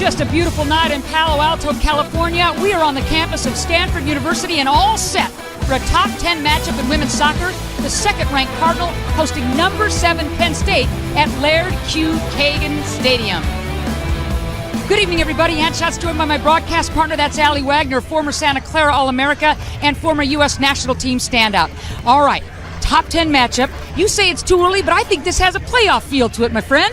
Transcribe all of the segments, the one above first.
just a beautiful night in Palo Alto, California. We are on the campus of Stanford University and all set for a top 10 matchup in women's soccer. The second-ranked Cardinal hosting number 7 Penn State at Laird Q. Kagan Stadium. Good evening, everybody. Hand shots joined by my broadcast partner. That's Allie Wagner, former Santa Clara All-America and former U.S. national team standout. All right, top 10 matchup. You say it's too early, but I think this has a playoff feel to it, my friend.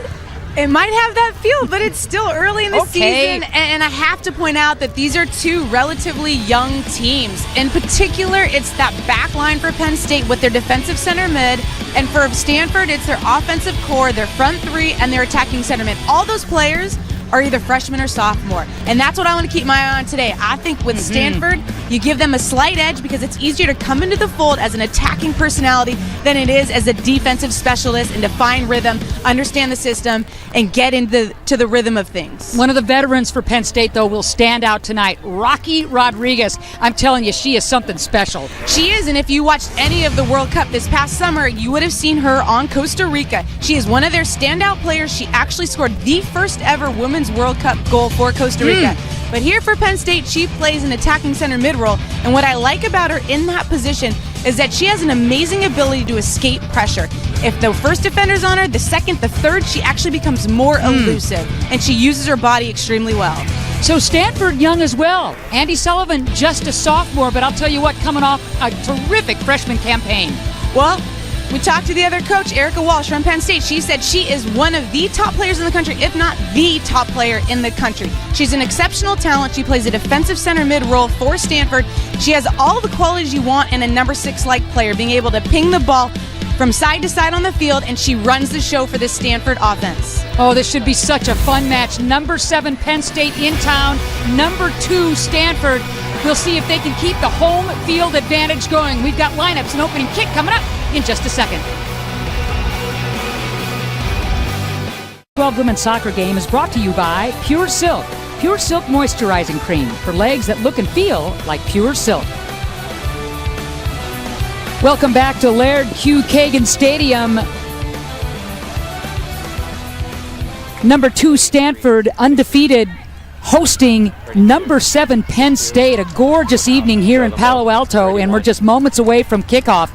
It might have that feel, but it's still early in the season, and I have to point out that these are two relatively young teams. In particular, it's that back line for Penn State with their defensive center mid, and for Stanford, it's their offensive core, their front three, and their attacking center mid. All those players are either freshman or sophomore, and that's what I want to keep my eye on today. I think with Stanford, you give them a slight edge because it's easier to come into the fold as an attacking personality than it is as a defensive specialist and to find rhythm, understand the system, and get into the rhythm of things. One of the veterans for Penn State, though, will stand out tonight. Rocky Rodriguez. I'm telling you, she is something special. She is, and if you watched any of the World Cup this past summer, you would have seen her on Costa Rica. She is one of their standout players. She actually scored the first ever Women's World Cup goal for Costa Rica. But here for Penn State, she plays an attacking center mid-role, and what I like about her in that position is that she has an amazing ability to escape pressure. If the first defender's on her, the second, the third, she actually becomes more elusive, and she uses her body extremely well. So Stanford young as well. Andy Sullivan, just a sophomore, but I'll tell you what, coming off a terrific freshman campaign. Well, we talked to the other coach, Erica Walsh from Penn State. She said she is one of the top players in the country, if not the top player in the country. She's an exceptional talent. She plays a defensive center mid role for Stanford. She has all the qualities you want in a number 6-like player, being able to ping the ball from side to side on the field, and she runs the show for the Stanford offense. Oh, this should be such a fun match. Number 7 Penn State in town, number 2 Stanford. We'll see if they can keep the home field advantage going. We've got lineups and opening kick coming up in just a second. 12 Women's Soccer Game is brought to you by Pure Silk. Pure Silk Moisturizing Cream for legs that look and feel like pure silk. Welcome back to Laird Q. Kagan Stadium. Number 2 Stanford undefeated, hosting number 7 Penn State. A gorgeous evening here in Palo Alto, and we're just moments away from kickoff.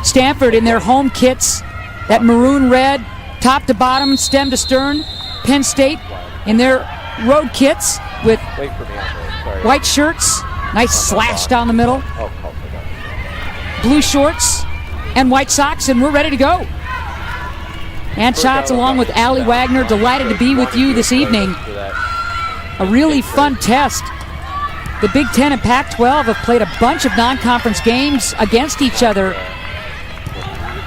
Stanford in their home kits, that maroon red, top to bottom, stem to stern. Penn State in their road kits with white shirts, nice slash down the middle, blue shorts, and white socks, and we're ready to go. And shots along with Allie Wagner, delighted to be with you this evening. A really fun test. The Big Ten and Pac-12 have played a bunch of non-conference games against each other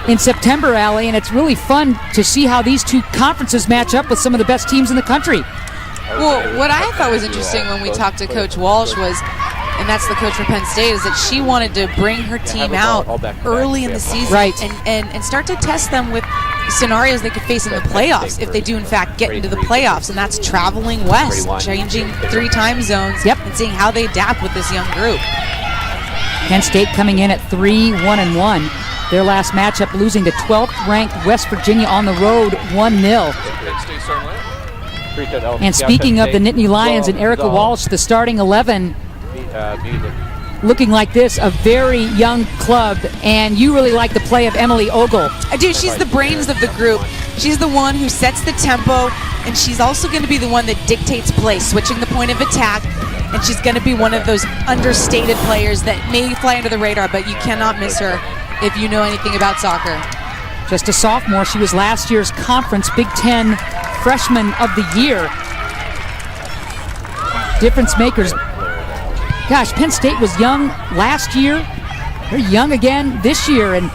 in September, Allie, and it's really fun to see how these two conferences match up with some of the best teams in the country. Well, what I thought was interesting when we talked to Coach Walsh was, and that's the coach for Penn State, is that she wanted to bring her team out early in the season, right, and start to test them with scenarios they could face in the playoffs if they do in fact get into the playoffs, and that's traveling west, changing 3 time zones, and seeing how they adapt with this young group. Penn State coming in at 3-1-1. Their last matchup losing to 12th ranked West Virginia on the road 1-0. And speaking of the Nittany Lions and Erica Walsh, the starting 11 looking like this, a very young club, and you really like the play of Emily Ogle. I do. She's the brains of the group. She's the one who sets the tempo, and she's also going to be the one that dictates play, switching the point of attack, and she's going to be one of those understated players that may fly under the radar, but you cannot miss her if you know anything about soccer. Just a sophomore. She was last year's conference Big Ten Freshman of the Year. Difference makers. Gosh, Penn State was young last year. They're young again this year, and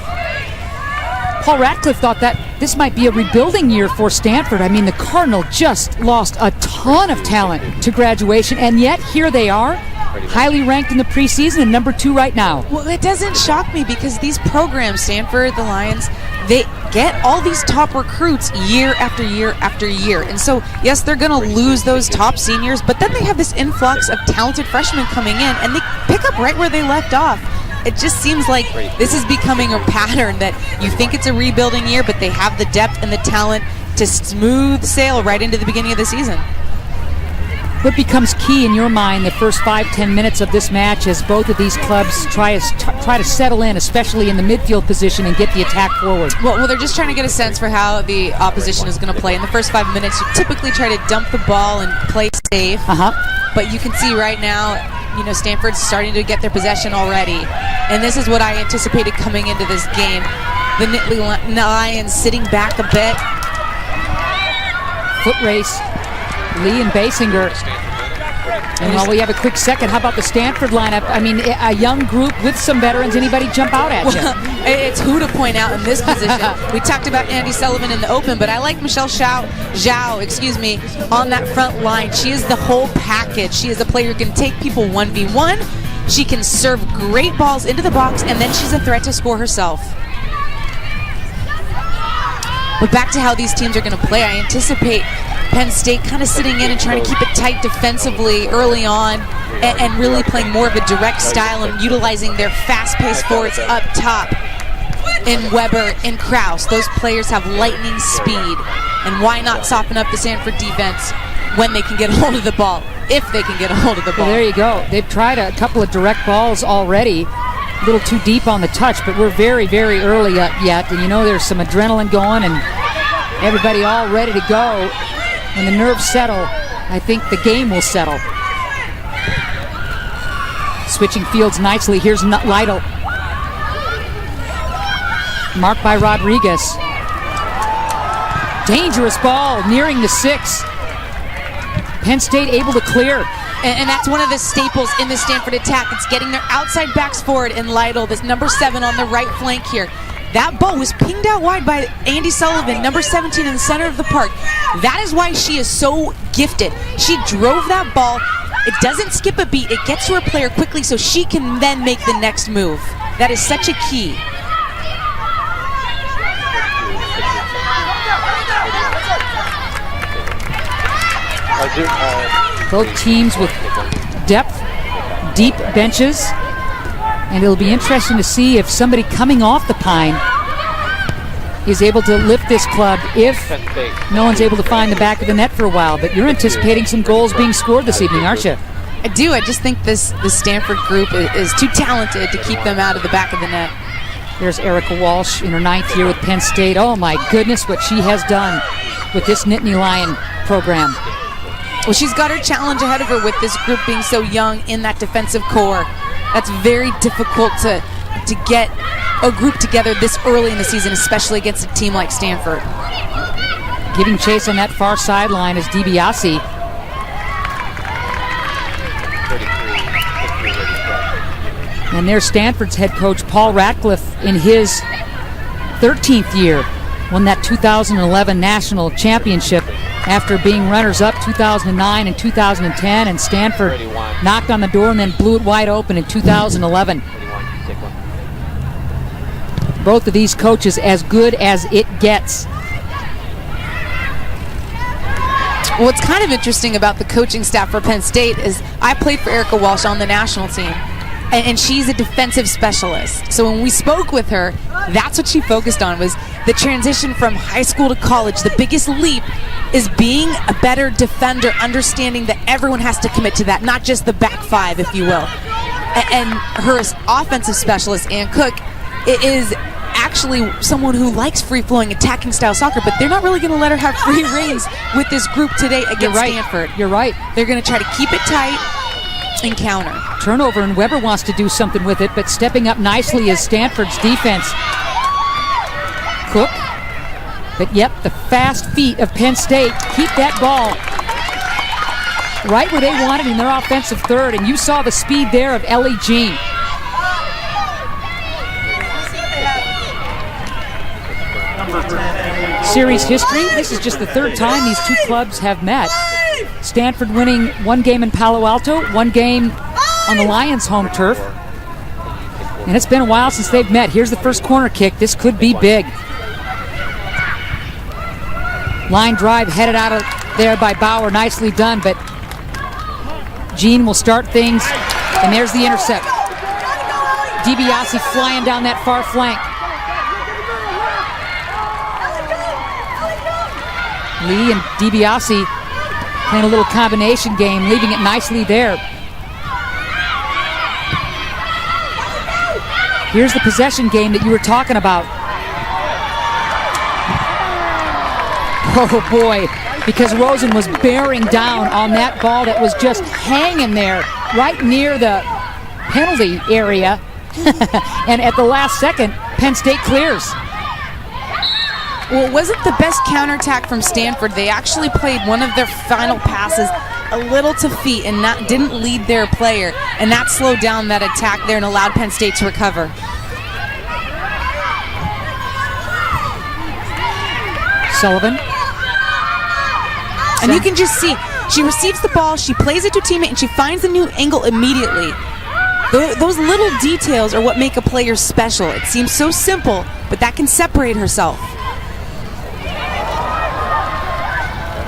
Paul Ratcliffe thought that this might be a rebuilding year for Stanford. I mean, the Cardinal just lost a ton of talent to graduation, and yet here they are, highly ranked in the preseason and number 2 right now. Well, it doesn't shock me because these programs, Stanford, the Lions, they get all these top recruits year after year after year. And so, yes, they're going to lose those top seniors, but then they have this influx of talented freshmen coming in, and they pick up right where they left off. It just seems like this is becoming a pattern that you think it's a rebuilding year, but they have the depth and the talent to smooth sail right into the beginning of the season. What becomes key in your mind the first 5-10 minutes of this match as both of these clubs try to settle in, especially in the midfield position, and get the attack forward? Well, they're just trying to get a sense for how the opposition is going to play. In the first 5 minutes, you typically try to dump the ball and play safe. But you can see right now, Stanford's starting to get their possession already. And this is what I anticipated coming into this game. The Nittany Lions sitting back a bit. Foot race. Lee and Basinger. And while we have a quick second, how about the Stanford lineup? I mean, a young group with some veterans. Anybody jump out at you? It's who to point out in this position. We talked about Andy Sullivan in the open, but I like Michelle Zhao, on that front line. She is the whole package. She is a player who can take people 1v1. She can serve great balls into the box, and then she's a threat to score herself. But back to how these teams are going to play, I anticipate Penn State kind of sitting in and trying to keep it tight defensively early on and really playing more of a direct style and utilizing their fast-paced forwards up top in Weber and Krause. Those players have lightning speed, and why not soften up the Stanford defense when they can get a hold of the ball, if they can get a hold of the ball. Well, there you go. They've tried a couple of direct balls already. A little too deep on the touch, but we're very, very early yet. And there's some adrenaline going and everybody all ready to go. When the nerves settle, I think the game will settle. Switching fields nicely. Here's Lytle. Marked by Rodriguez. Dangerous ball nearing the 6. Penn State able to clear. And that's one of the staples in the Stanford attack. It's getting their outside backs forward in Lytle, this number 7 on the right flank here. That ball was pinged out wide by Andy Sullivan, number 17 in the center of the park. That is why she is so gifted. She drove that ball. It doesn't skip a beat. It gets to her player quickly so she can then make the next move. That is such a key. Both teams with depth, deep benches. And it'll be interesting to see if somebody coming off the Pine is able to lift this club if no one's able to find the back of the net for a while. But you're anticipating some goals being scored this evening, aren't you? I do. I just think this Stanford group is too talented to keep them out of the back of the net. There's Erica Walsh in her 9th year with Penn State. Oh my goodness, what she has done with this Nittany Lion program. Well, she's got her challenge ahead of her with this group being so young in that defensive core. That's very difficult to get a group together this early in the season, especially against a team like Stanford. Giving chase on that far sideline is DiBiase. And there's Stanford's head coach, Paul Ratcliffe, in his 13th year. Won that 2011 national championship after being runners-up 2009 and 2010, and Stanford knocked on the door and then blew it wide open in 2011. Both of these coaches as good as it gets. What's kind of interesting about the coaching staff for Penn State is I played for Erica Walsh on the national team, and she's a defensive specialist. So when we spoke with her, that's what she focused on, was the transition from high school to college. The biggest leap is being a better defender, understanding that everyone has to commit to that, not just the back five, if you will. And her offensive specialist, Ann Cook, is actually someone who likes free-flowing, attacking style soccer, but they're not really going to let her have free reins with this group today against Stanford. You're right. They're going to try to keep it tight and counter. Turnover, and Weber wants to do something with it, but stepping up nicely is Stanford's defense. Cook, but yep, the fast feet of Penn State keep that ball right where they want it in their offensive third, and you saw the speed there of Ellie Jean. Series history, this is just the 3rd time these two clubs have met. Stanford winning 1 game in Palo Alto, 1 game on the Lions' home turf. And it's been a while since they've met. Here's the first corner kick. This could be big. Line drive headed out of there by Bauer. Nicely done, but Jean will start things. And there's the intercept. DiBiase flying down that far flank. Lee and DiBiase Playing a little combination game, leaving it nicely there. Here's the possession game that you were talking about. Oh boy, because Rosen was bearing down on that ball that was just hanging there right near the penalty area. And at the last second, Penn State clears. Well, it wasn't the best counterattack from Stanford. They actually played one of their final passes a little to feet and didn't lead their player, and that slowed down that attack there and allowed Penn State to recover. Sullivan. And you can just see, she receives the ball, she plays it to a teammate, and she finds a new angle immediately. Those little details are what make a player special. It seems so simple, but that can separate herself.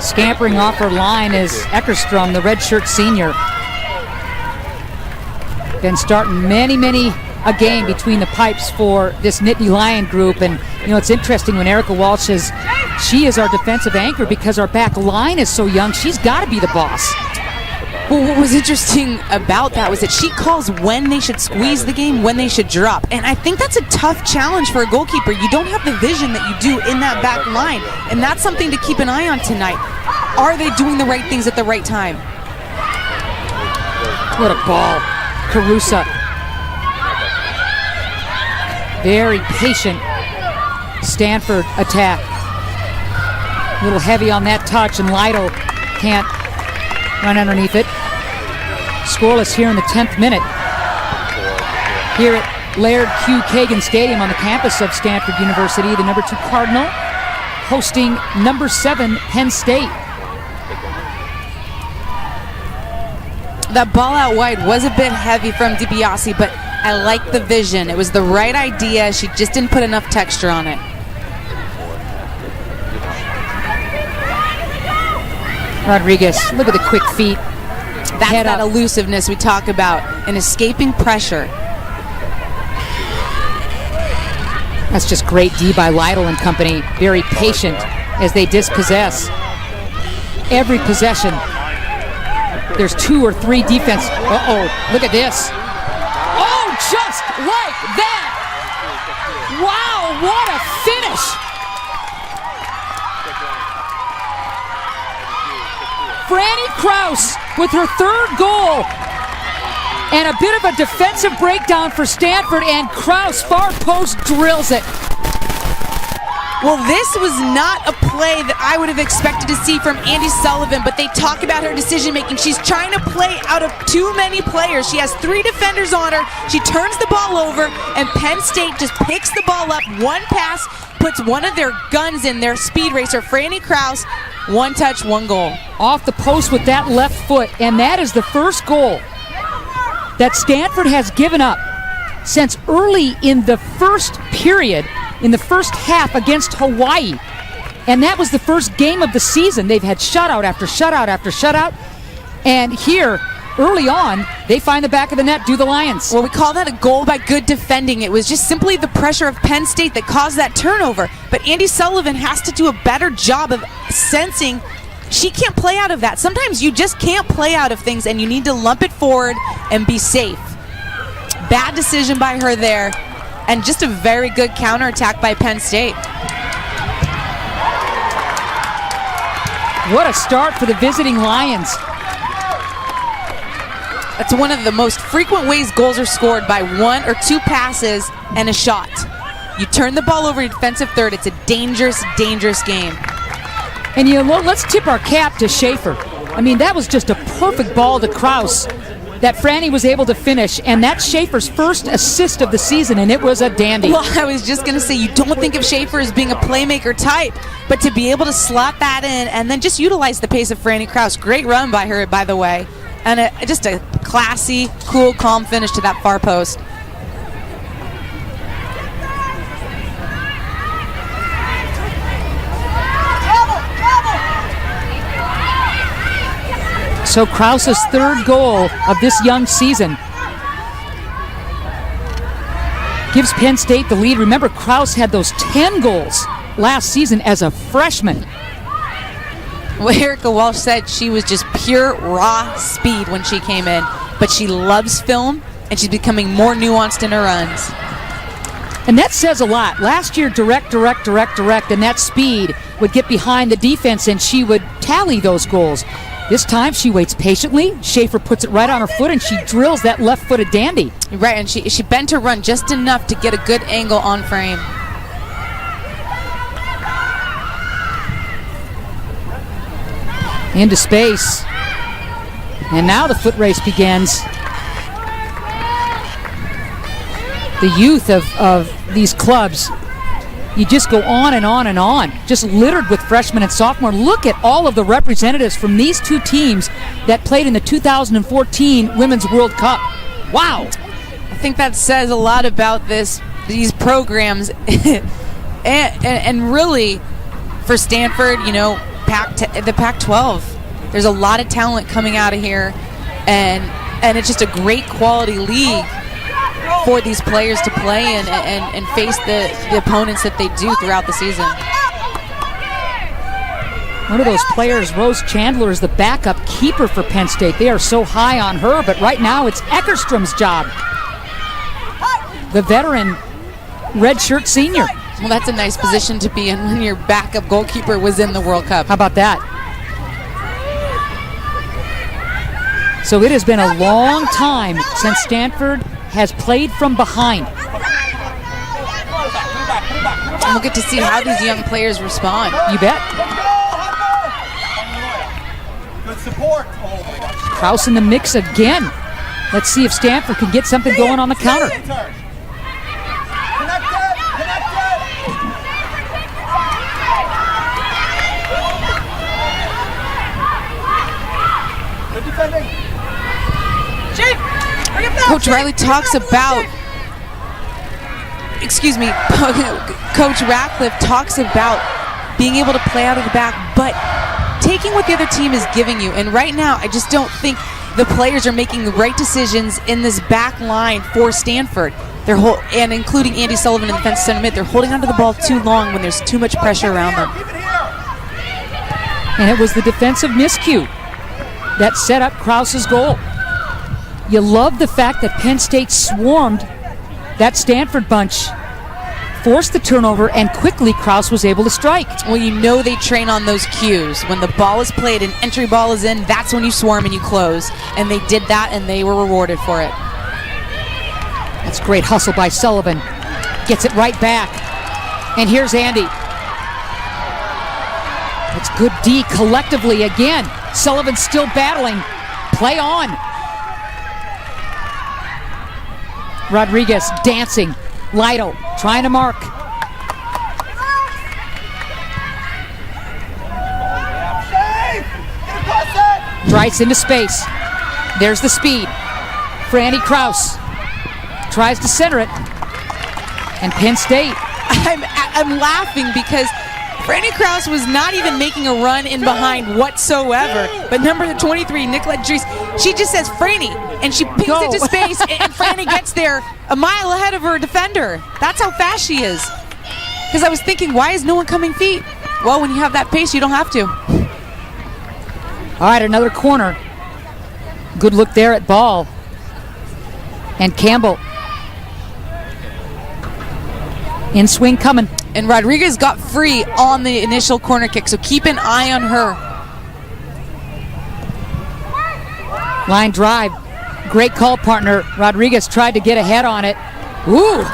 Scampering off her line is Eckerstrom, the redshirt senior. Been starting many a game between the pipes for this Nittany Lion group. And, you know, it's interesting when Erica Walsh says she is our defensive anchor because our back line is so young. She's got to be the boss. Well, what was interesting about that was that she calls when they should squeeze the game, when they should drop. And I think that's a tough challenge for a goalkeeper. You don't have the vision that you do in that back line. And that's something to keep an eye on tonight. Are they doing the right things at the right time? What a ball. Carusa. Very patient Stanford attack. A little heavy on that touch, and Lytle can't run underneath it. Scoreless here in the 10th minute. Here at Laird Q. Kagan Stadium on the campus of Stanford University, the number 2 Cardinal hosting number 7 Penn State. That ball out wide was a bit heavy from DiBiase, but I like the vision. It was the right idea. She just didn't put enough texture on it. Rodriguez, look at the quick feet. That's that elusiveness we talk about, and escaping pressure. That's just great D by Lytle and company. Very patient as they dispossess. Every possession, there's 2 or 3 defense. Uh-oh, look at this. Oh, just like that. Wow, what a finish. Franny Kraus with her 3rd goal. And a bit of a defensive breakdown for Stanford, and Kraus far post drills it. Well, this was not a play that I would have expected to see from Andi Sullivan, but they talk about her decision making. She's trying to play out of too many players. She has 3 defenders on her. She turns the ball over, and Penn State just picks the ball up. One pass, puts one of their guns in, their speed racer, Franny Kraus. 1 touch, 1 goal. Off the post with that left foot, and that is the first goal that Stanford has given up since early in the first period, in the first half against Hawaii. And that was the first game of the season. They've had shutout after shutout after shutout. And here, early on, they find the back of the net, do the Lions. Well, we call that a goal by good defending. It was just simply the pressure of Penn State that caused that turnover. But Andi Sullivan has to do a better job of sensing she can't play out of that. Sometimes you just can't play out of things, and you need to lump it forward and be safe. Bad decision by her there, and just a very good counterattack by Penn State. What a start for the visiting Lions. That's one of the most frequent ways goals are scored, by 1 or 2 passes and a shot. You turn the ball over to defensive third. It's a dangerous, dangerous game. And you know, let's tip our cap to Schaefer. I mean, that was just a perfect ball to Kraus that Franny was able to finish, and that's Schaefer's first assist of the season, and it was a dandy. Well, I was just going to say, you don't think of Schaefer as being a playmaker type, but to be able to slot that in and then just utilize the pace of Franny Kraus. Great run by her, by the way, and just a classy, cool, calm finish to that far post. So Kraus's 3rd goal of this young season gives Penn State the lead. Remember, Kraus had those 10 goals last season as a freshman. Well, Erica Walsh said she was just pure raw speed when she came in, but she loves film, and she's becoming more nuanced in her runs. And that says a lot. Last year, direct, and that speed would get behind the defense, and she would tally those goals. This time, she waits patiently. Schaefer puts it right on her foot, and she drills that left-footed dandy. Right, and she bent her run just enough to get a good angle on frame. Into space. And now the foot race begins. The youth of these clubs, you just go on and on and on, just littered with freshmen and sophomore. Look at all of the representatives from these two teams that played in the 2014 Women's World Cup. Wow. I think that says a lot about these programs. and really, for Stanford, you know, the Pac-12, there's a lot of talent coming out of here, and it's just a great quality league for these players to play in and face the opponents that they do throughout the season. One of those players, Rose Chandler, is the backup keeper for Penn State. They are so high on her, but right now it's Eckerstrom's job. The veteran redshirt senior. Well, that's a nice position to be in when your backup goalkeeper was in the World Cup. How about that? So it has been a long time since Stanford has played from behind. And we'll get to see how these young players respond. You bet. Good support. Kraus in the mix again. Let's see if Stanford can get something going on the counter. Coach Riley talks about, Coach Ratcliffe talks about being able to play out of the back, but taking what the other team is giving you. And right now, I just don't think the players are making the right decisions in this back line for Stanford. And including Andy Sullivan in the defensive center mid, they're holding onto the ball too long when there's too much pressure around them. And it was the defensive miscue that set up Krause's goal. You love the fact that Penn State swarmed that Stanford bunch, forced the turnover, and quickly Krause was able to strike. Well, you know they train on those cues. When the ball is played and entry ball is in, that's when you swarm and you close. And they did that, and they were rewarded for it. That's great hustle by Sullivan. Gets it right back. And here's Andy. It's good D collectively again. Sullivan still battling. Play on. Rodriguez dancing. Lytle trying to mark. Drives into space. There's the speed. Franny Kraus tries to center it. And Penn State. I'm laughing because Franny Kraus was not even making a run in behind whatsoever. But number 23, Nicolette Dries, she just says Franny, and she pings it to space, and Franny gets there a mile ahead of her defender. That's how fast she is. Because I was thinking, why is no one coming feet? Well, when you have that pace, you don't have to. All right, another corner. Good look there at ball. And Campbell. In swing coming. And Rodriguez got free on the initial corner kick, so keep an eye on her. Line drive. Great call, partner. Rodriguez tried to get ahead on it. Ooh.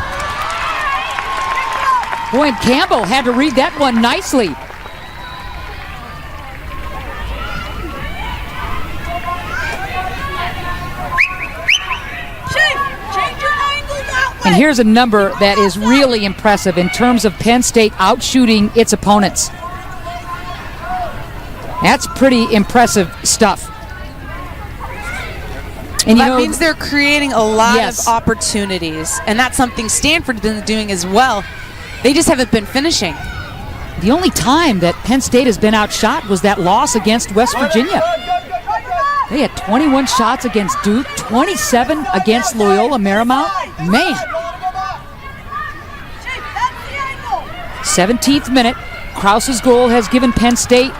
Boy, and Campbell had to read that one nicely. And here's a number that is really impressive in terms of Penn State outshooting its opponents. That's pretty impressive stuff. And that means they're creating a lot of opportunities. And that's something Stanford's been doing as well. They just haven't been finishing. The only time that Penn State has been outshot was that loss against West Virginia. They had 21 shots against Duke, 27 against Loyola Marymount. Man. 17th minute. Krause's goal has given Penn State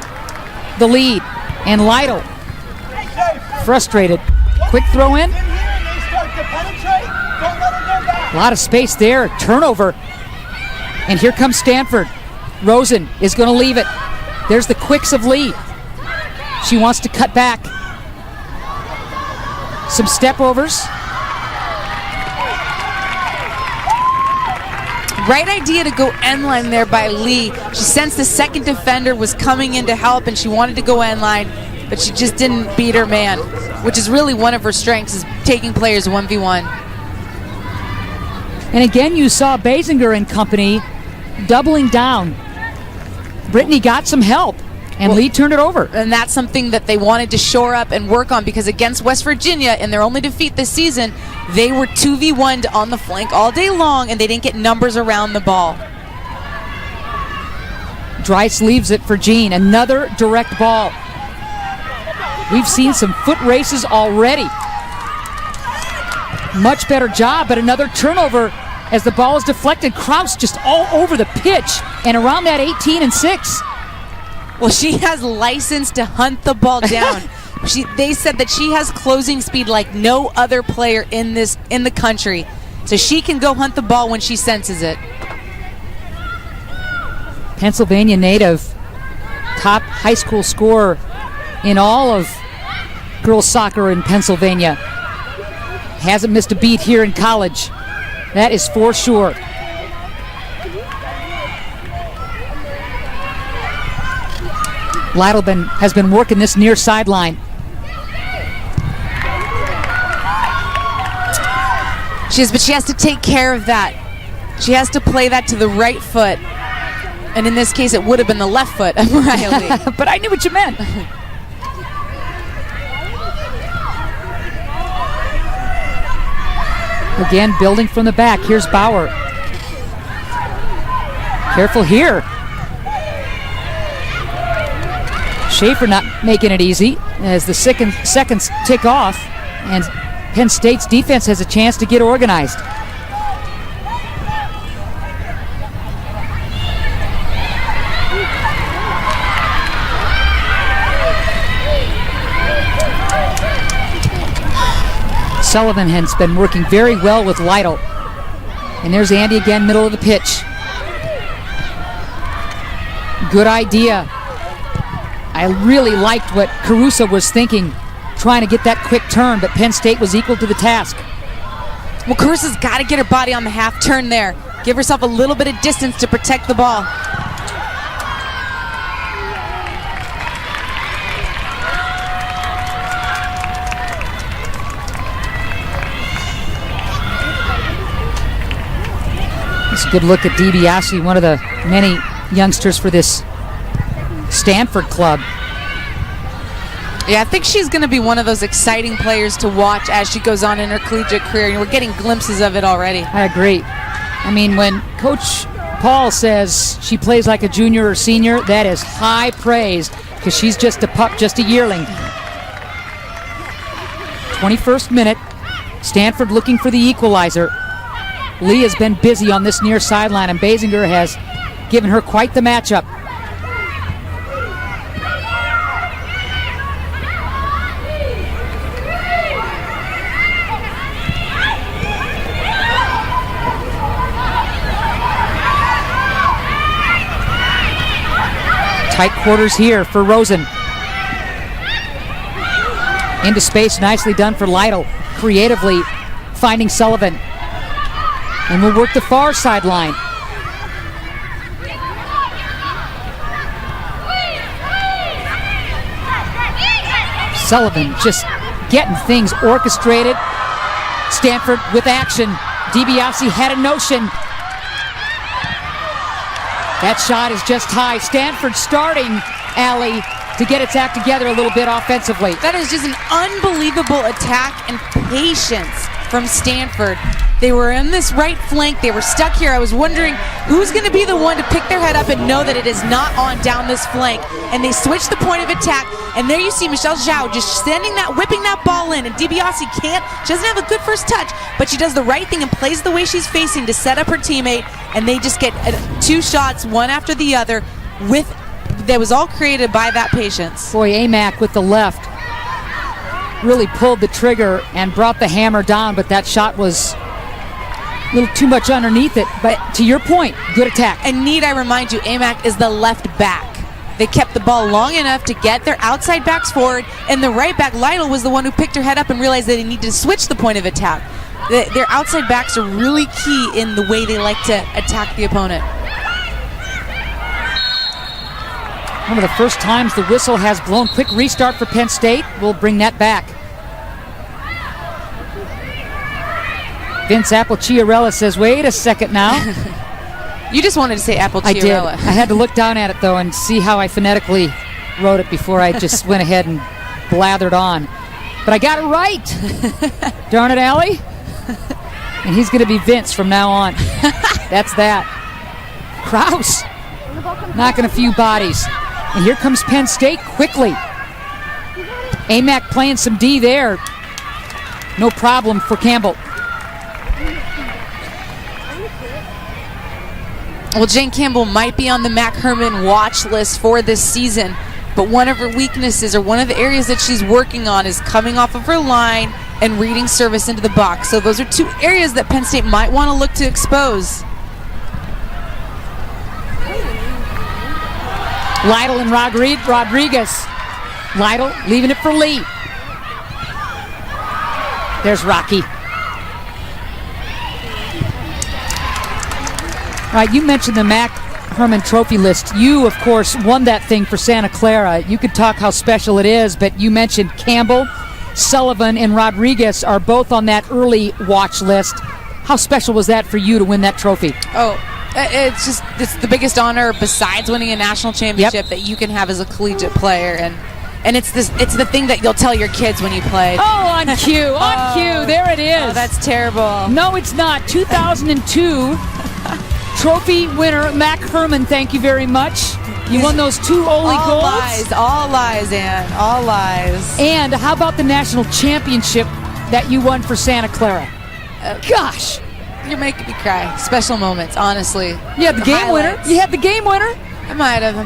the lead. And Lytle, frustrated. Quick throw in. A lot of space there. Turnover. And here comes Stanford. Rosen is going to leave it. There's the quicks of Lee. She wants to cut back. Some step overs. Right idea to go end line there by Lee. She sensed the second defender was coming in to help and she wanted to go end line, but she just didn't beat her man, which is really one of her strengths, is taking players 1v1. And again, you saw Basinger and company doubling down. Brittany got some help, and Lee turned it over. And that's something that they wanted to shore up and work on, because against West Virginia, in their only defeat this season, they were 2v1'd on the flank all day long, and they didn't get numbers around the ball. Dreiss leaves it for Jean. Another direct ball. We've seen some foot races already. Much better job, but another turnover as the ball is deflected. Kraus just all over the pitch and around that 18 and 6. Well, she has license to hunt the ball down. They said that she has closing speed like no other player in the country. So she can go hunt the ball when she senses it. Pennsylvania native, top high school scorer in all of girls soccer in Pennsylvania. Hasn't missed a beat here in college. That is for sure. Lytle has been working this near sideline. But she has to take care of that. She has to play that to the right foot. And in this case, it would have been the left foot of Riley. But I knew what you meant. Again, building from the back. Here's Bauer. Careful here. Schaefer not making it easy as the seconds tick off, and Penn State's defense has a chance to get organized. Sullivan has been working very well with Lytle. And there's Andy again, middle of the pitch. Good idea. I really liked what Caruso was thinking, trying to get that quick turn, but Penn State was equal to the task. Well, Caruso's got to get her body on the half turn there. Give herself a little bit of distance to protect the ball. It's a good look at DiBiase, one of the many youngsters for this Stanford club. Yeah, I think she's going to be one of those exciting players to watch as she goes on in her collegiate career, and we're getting glimpses of it already. I agree. I mean, when Coach Paul says she plays like a junior or senior, that is high praise, because she's just a pup, just a yearling. 21st minute, Stanford looking for the equalizer. Lee has been busy on this near sideline, and Basinger has given her quite the matchup. Tight quarters here for Rosen. Into space, nicely done for Lytle. Creatively finding Sullivan. And we'll work the far sideline. Sullivan just getting things orchestrated. Stanford with action. DiBiase had a notion. That shot is just high. Stanford starting, Allie, to get its act together a little bit offensively. That is just an unbelievable attack and patience from Stanford. They were in this right flank. They were stuck here. I was wondering who's going to be the one to pick their head up and know that it is not on down this flank. And they switched the point of attack. And there you see Michelle Zhao just whipping that ball in. And DiBiase she doesn't have a good first touch, but she does the right thing and plays the way she's facing to set up her teammate. And they just get two shots, one after the other, with that was all created by that patience. Boy, Amack with the left really pulled the trigger and brought the hammer down, but that shot was a little too much underneath it. But to your point, good attack. And need I remind you, Amack is the left back. They kept the ball long enough to get their outside backs forward, and the right back, Lytle, was the one who picked her head up and realized that they needed to switch the point of attack. Their outside backs are really key in the way they like to attack the opponent. One of the first times the whistle has blown. Quick restart for Penn State. We'll bring that back. Vince Apple-Chiarella says, wait a second now. You just wanted to say Apple I did. Chiarella. I had to look down at it, though, and see how I phonetically wrote it before I just went ahead and blathered on. But I got it right. Darn it, Allie. And he's going to be Vince from now on. That's that. Kraus knocking a few bodies. And here comes Penn State quickly. Amack playing some D there. No problem for Campbell. Well, Jane Campbell might be on the Mac Herman watch list for this season, but one of her weaknesses, or one of the areas that she's working on, is coming off of her line and reading service into the box. So those are two areas that Penn State might want to look to expose. Lytle and Rodriguez. Lytle leaving it for Lee. There's Rocky. All right, you mentioned the Mac Herman Trophy list. You, of course, won that thing for Santa Clara. You could talk how special it is, but you mentioned Campbell, Sullivan, and Rodriguez are both on that early watch list. How special was that for you to win that trophy? Oh, it's the biggest honor besides winning a national championship that you can have as a collegiate player, and it's the thing that you'll tell your kids when you play. Oh, on cue, on cue, there it is. Oh, that's terrible. No, it's not. 2002 trophy winner Mac Herman. Thank you very much. You won those 2 Ole golds. All lies, Ann. All lies. And how about the national championship that you won for Santa Clara? Gosh. You're making me cry. Special moments, honestly. You had the game winner. You had the game winner. I might have.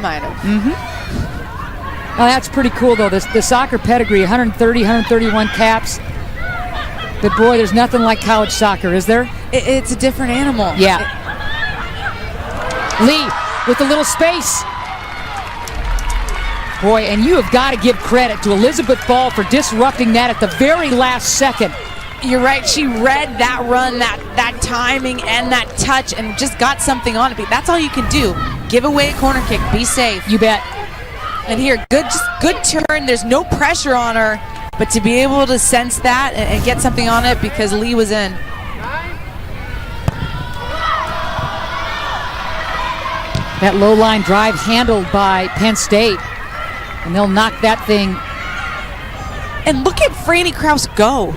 Oh, that's pretty cool, though. The soccer pedigree, 130, 131 caps. But, boy, there's nothing like college soccer, is there? It's a different animal. Yeah. Lee with a little space. Boy, and you have got to give credit to Elizabeth Ball for disrupting that at the very last second. You're right. She read that run, that timing, and that touch, and just got something on it. That's all you can do. Give away a corner kick. Be safe. You bet. And here, good turn. There's no pressure on her, but to be able to sense that and get something on it because Lee was in. That low line drive handled by Penn State, and they'll knock that thing. And look at Franny Kraus go.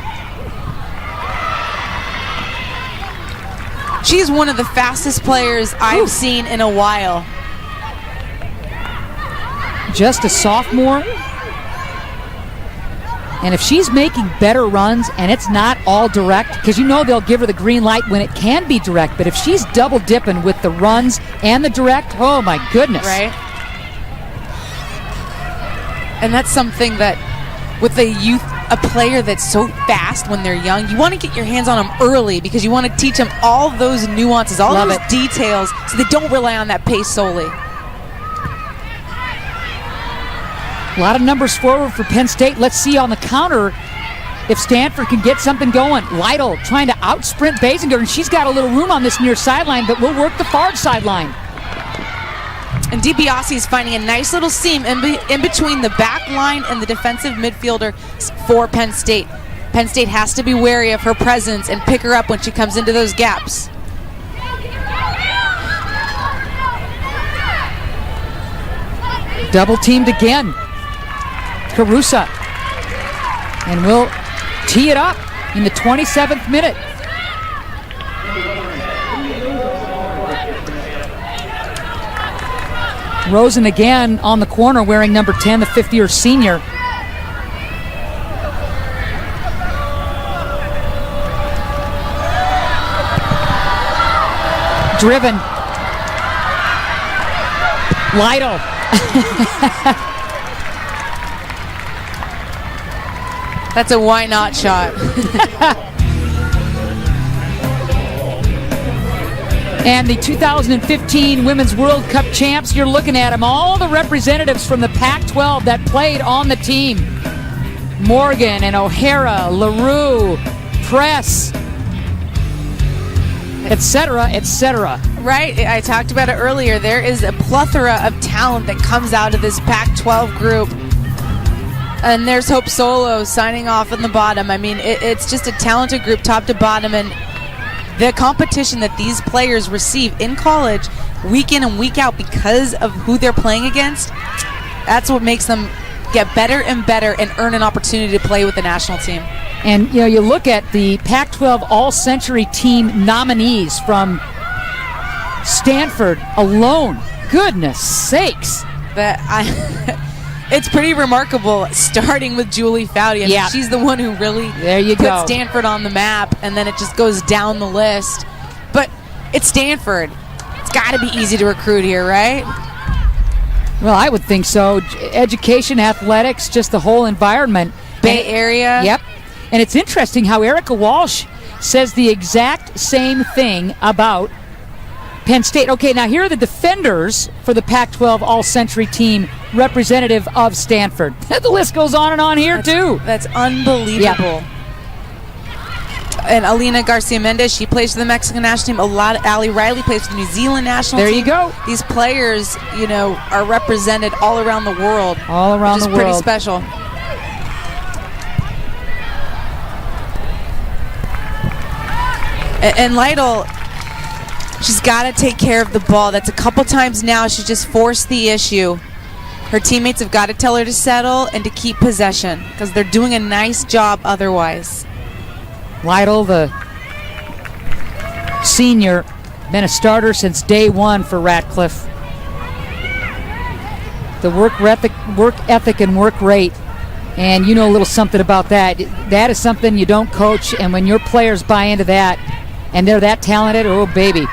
She's one of the fastest players I've seen in a while. Just a sophomore. And if she's making better runs and it's not all direct, because you know they'll give her the green light when it can be direct, but if she's double dipping with the runs and the direct, oh my goodness. Right. And that's something that with a player that's so fast when they're young, you want to get your hands on them early because you want to teach them all those nuances, all those details, so they don't rely on that pace solely. A lot of numbers forward for Penn State. Let's see on the counter if Stanford can get something going. Lytle trying to out-sprint Basinger, and she's got a little room on this near sideline, but we'll work the far sideline. And DiBiase is finding a nice little seam in between the back line and the defensive midfielder for Penn State. Penn State has to be wary of her presence and pick her up when she comes into those gaps. Double teamed again. Carusa. And we'll tee it up in the 27th minute. Rosen again on the corner wearing number 10, the fifth-year senior. Driven. Lytle That's a why not shot. And the 2015 Women's World Cup champs, you're looking at them. All the representatives from the Pac-12 that played on the team. Morgan and O'Hara, LaRue, Press, etc., etc. Right, I talked about it earlier. There is a plethora of talent that comes out of this Pac-12 group. And there's Hope Solo signing off in the bottom. I mean, it's just a talented group top to bottom. And the competition that these players receive in college week in and week out because of who they're playing against, that's what makes them get better and better and earn an opportunity to play with the national team. And, you know, you look at the Pac-12 All-Century Team nominees from Stanford alone. Goodness sakes. It's pretty remarkable, starting with Julie Foudy. I mean, she's the one who really put Stanford on the map, and then it just goes down the list. But it's Stanford. It's got to be easy to recruit here, right? Well, I would think so. Education, athletics, just the whole environment. Bay Area. Yep. And it's interesting how Erica Walsh says the exact same thing about Penn State. Okay, now here are the defenders for the Pac-12 All-Century Team representative of Stanford. The list goes on and on here, too. That's unbelievable. Yeah. And Alina Garcia-Mendez, she plays for the Mexican national team. Ali Riley plays for the New Zealand national team. There you go. These players, you know, are represented all around the world. All around the world. Which is pretty special. And Lytle, she's got to take care of the ball. That's a couple times now. She just forced the issue. Her teammates have got to tell her to settle and to keep possession because they're doing a nice job otherwise. Lytle, the senior, been a starter since day one for Ratcliffe. The work ethic and work rate, and you know a little something about that. That is something you don't coach, and when your players buy into that and they're that talented, oh baby.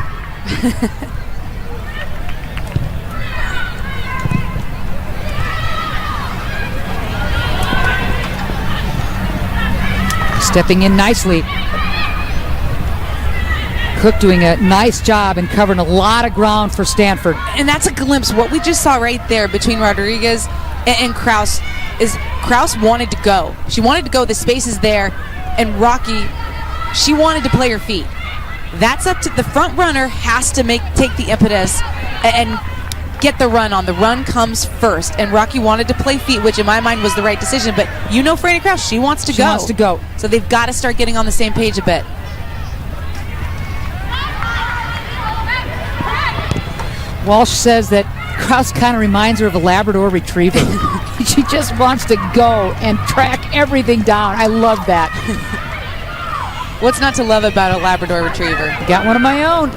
Stepping in nicely. Cook doing a nice job and covering a lot of ground for Stanford. And that's a glimpse. What we just saw right there between Rodriguez and Kraus is Kraus wanted to go. She wanted to go. The space is there. And Rocky, she wanted to play her feet. That's up to the front runner has to take the impetus and get the run on. The run comes first. And Rocky wanted to play feet, which in my mind was the right decision. But you know Franny Kraus, she wants to go. She wants to go. So they've got to start getting on the same page a bit. Walsh says that Kraus kind of reminds her of a Labrador Retriever. She just wants to go and track everything down. I love that. What's not to love about a Labrador Retriever? Got one of my own.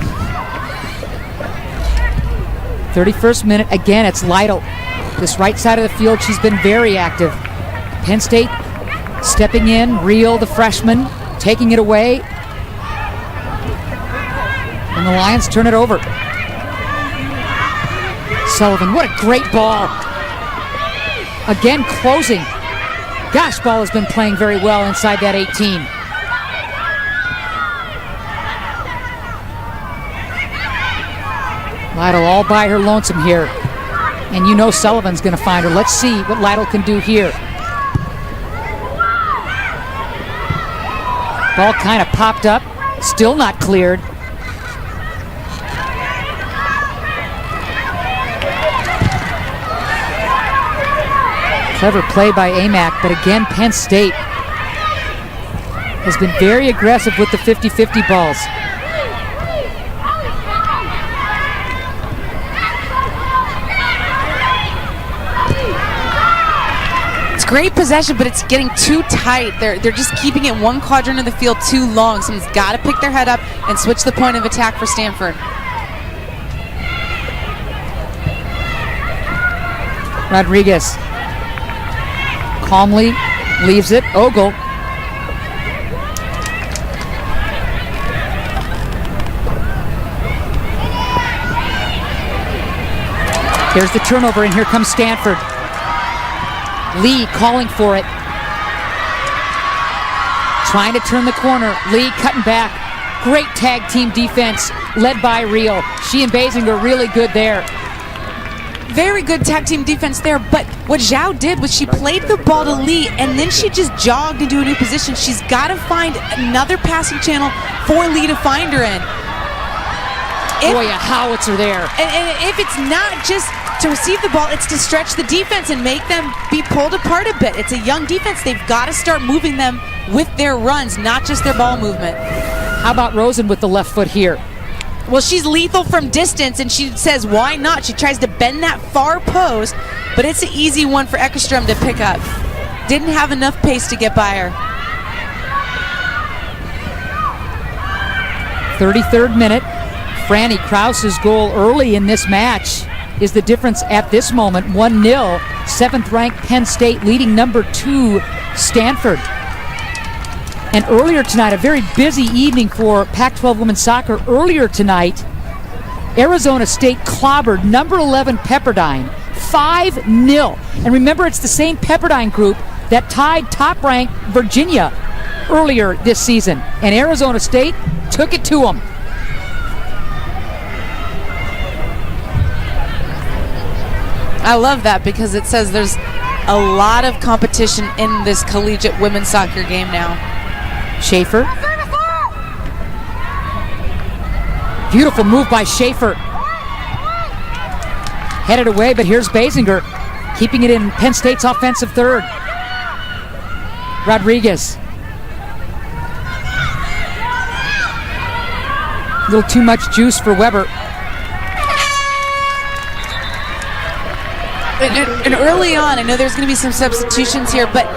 31st minute. Again, it's Lytle. This right side of the field, she's been very active. Penn State stepping in. Reel, the freshman, taking it away. And the Lions turn it over. Sullivan, what a great ball. Again, closing. Gosh, ball has been playing very well inside that 18. Lytle all by her lonesome here. And you know Sullivan's going to find her. Let's see what Lytle can do here. Ball kind of popped up. Still not cleared. Clever play by Amack, but again, Penn State has been very aggressive with the 50-50 balls. It's great possession, but it's getting too tight. They're just keeping it one quadrant of the field too long. Someone's got to pick their head up and switch the point of attack for Stanford. Rodriguez calmly leaves it. Ogle. There's the turnover, and here comes Stanford. Lee calling for it. Trying to turn the corner. Lee cutting back. Great tag team defense led by Rio. She and Basinger really good there. Very good tag team defense there, but what Zhao did was she played the ball to Lee, and then she just jogged into a new position. She's got to find another passing channel for Lee to find her in. Boy, a howitzer there. And if it's not just to receive the ball, it's to stretch the defense and make them be pulled apart a bit. It's a young defense. They've got to start moving them with their runs, not just their ball movement. How about Rosen with the left foot here? Well, she's lethal from distance, and she says, why not? She tries to bend that far post, but it's an easy one for Eckerstrom to pick up. Didn't have enough pace to get by her. 33rd minute. Franny Krause's goal early in this match is the difference at this moment. 1-0. 7th-ranked Penn State leading number 2 Stanford. And earlier tonight, a very busy evening for Pac-12 women's soccer. Earlier tonight, Arizona State clobbered number 11 Pepperdine 5-0. And remember, it's the same Pepperdine group that tied top-ranked Virginia earlier this season. And Arizona State took it to them. I love that because it says there's a lot of competition in this collegiate women's soccer game now. Schaefer. Beautiful move by Schaefer. Headed away, but here's Basinger keeping it in Penn State's offensive third. Rodriguez. A little too much juice for Weber. And early on, I know there's going to be some substitutions here, but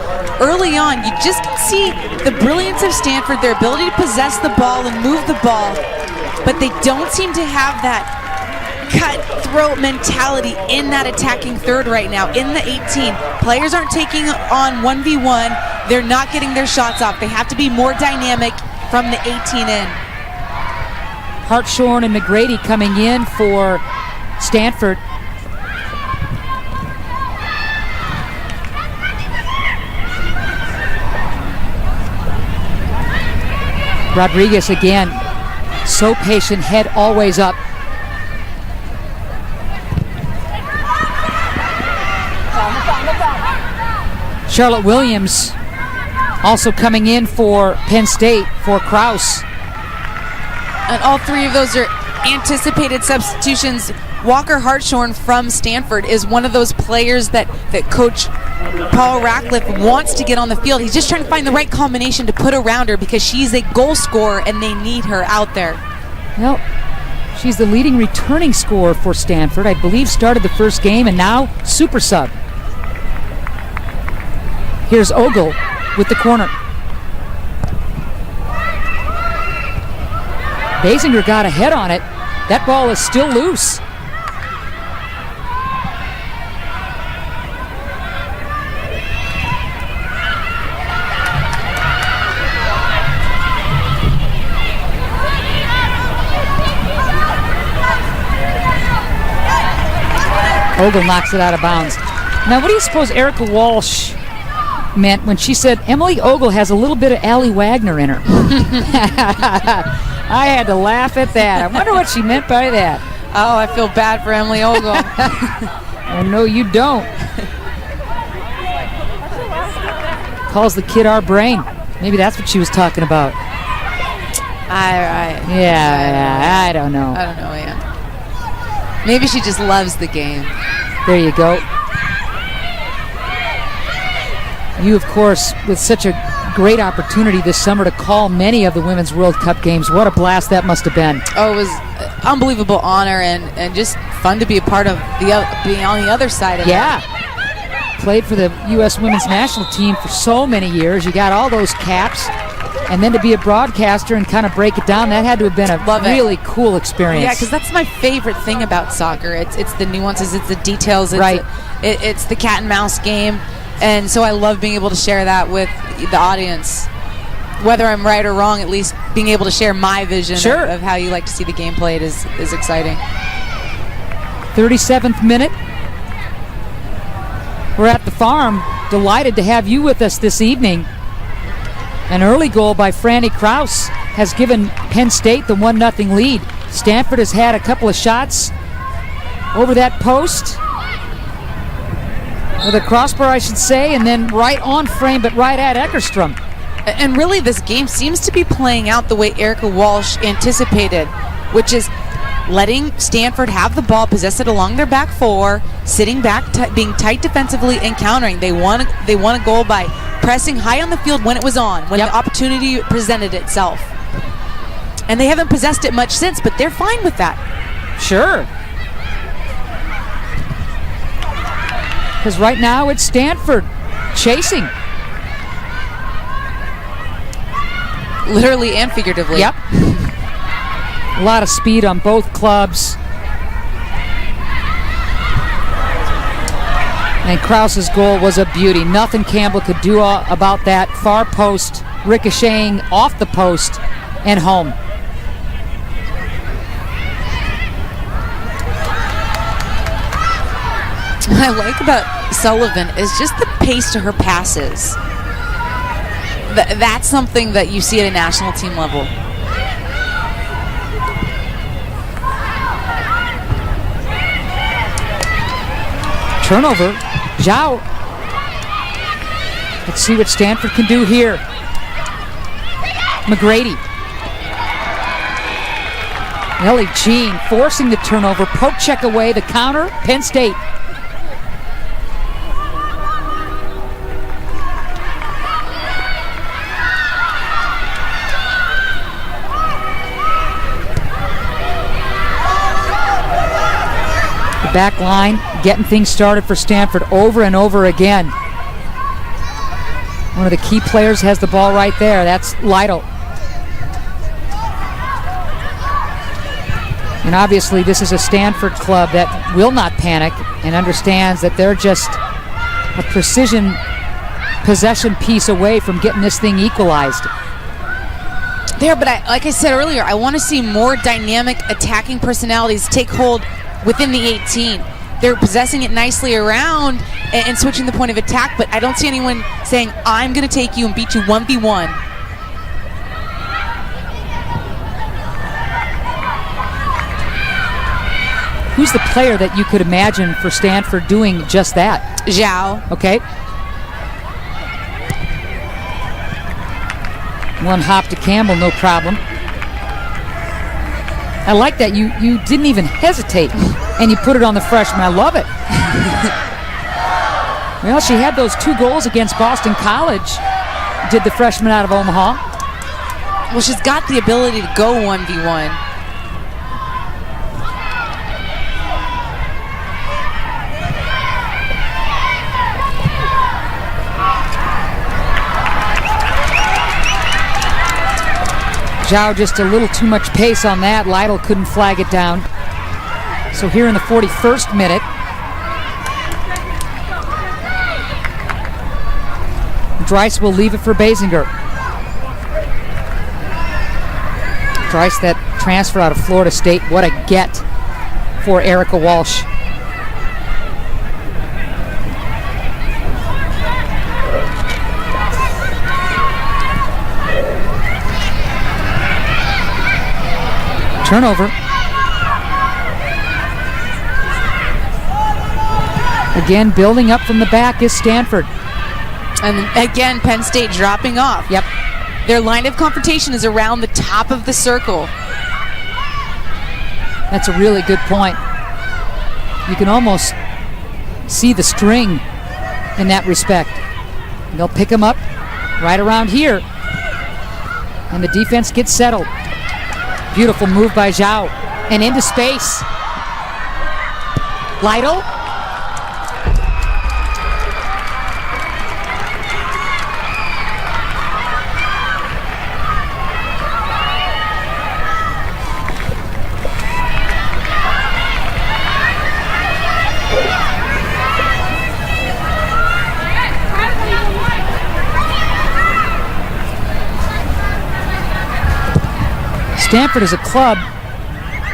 early on, you just can see the brilliance of Stanford, their ability to possess the ball and move the ball, but they don't seem to have that cutthroat mentality in that attacking third right now. In the 18, players aren't taking on 1v1. They're not getting their shots off. They have to be more dynamic from the 18 in. Hartshorn and McGrady coming in for Stanford. Rodriguez again, so patient, head always up. Charlotte Williams also coming in for Penn State for Krause. And all three of those are anticipated substitutions. Walker Hartshorn from Stanford is one of those players that Coach Paul Ratcliffe wants to get on the field. He's just trying to find the right combination to put around her because she's a goal scorer and they need her out there. Well, she's the leading returning scorer for Stanford. I believe started the first game and now super sub. Here's Ogle with the corner. Basinger got a head on it. That ball is still loose. Ogle knocks it out of bounds. Now, what do you suppose Erica Walsh meant when she said Emily Ogle has a little bit of Allie Wagner in her? I had to laugh at that. I wonder what she meant by that. Oh, I feel bad for Emily Ogle. Oh, no, you don't. Calls the kid our brain. Maybe that's what she was talking about. Yeah, I don't know. I don't know, yeah. Maybe she just loves the game. There you go. You, of course, with such a great opportunity this summer to call many of the Women's World Cup games. What a blast that must have been. Oh, it was an unbelievable honor and just fun to be a part of being on the other side of it. Yeah. Played for the U.S. Women's National Team for so many years. You got all those caps. And then to be a broadcaster and kind of break it down, that had to have been a really cool experience. Yeah, because that's my favorite thing about soccer. It's the nuances, it's the details, it's the cat and mouse game. And so I love being able to share that with the audience. Whether I'm right or wrong, at least being able to share my vision of how you like to see the game played is exciting. 37th minute. We're at the farm. Delighted to have you with us this evening. An early goal by Franny Kraus has given Penn State the 1-0 lead. Stanford has had a couple of shots over that post, with a crossbar, I should say, and then right on frame, but right at Eckerstrom. And really, this game seems to be playing out the way Erica Walsh anticipated, which is letting Stanford have the ball, possess it along their back four, sitting back, being tight defensively, and countering. They won a goal by pressing high on the field when it was on, when the opportunity presented itself. And they haven't possessed it much since, but they're fine with that. Sure. Because right now it's Stanford chasing. Literally and figuratively. Yep. A lot of speed on both clubs. And Krause's goal was a beauty. Nothing Campbell could do about that. Far post, ricocheting off the post and home. What I like about Sullivan is just the pace to her passes. That's something that you see at a national team level. Turnover. Zhao. Let's see what Stanford can do here. McGrady. Ellie Jean forcing the turnover. Poke check away. The counter. Penn State. Back line, getting things started for Stanford over and over again. One of the key players has the ball right there. That's Lytle. And obviously this is a Stanford club that will not panic and understands that they're just a precision possession piece away from getting this thing equalized. There, but like I said earlier, I want to see more dynamic attacking personalities take hold within the 18. They're possessing it nicely around and switching the point of attack, but I don't see anyone saying, I'm going to take you and beat you 1v1. Who's the player that you could imagine for Stanford doing just that? Zhao. Okay. One hop to Campbell, no problem. I like that you didn't even hesitate and you put it on the freshman. I love it. Well, she had those 2 goals against Boston College, did the freshman out of Omaha. Well, she's got the ability to go 1v1. Zhao just a little too much pace on that. Lytle couldn't flag it down. So here in the 41st minute, Dreiss will leave it for Basinger. Dreiss, that transfer out of Florida State, what a get for Erica Walsh. Turnover. Again, building up from the back is Stanford. And again, Penn State dropping off. Yep. Their line of confrontation is around the top of the circle. That's a really good point. You can almost see the string in that respect. They'll pick them up right around here. And the defense gets settled. Beautiful move by Zhao. And into space. Lytle. Stanford is a club,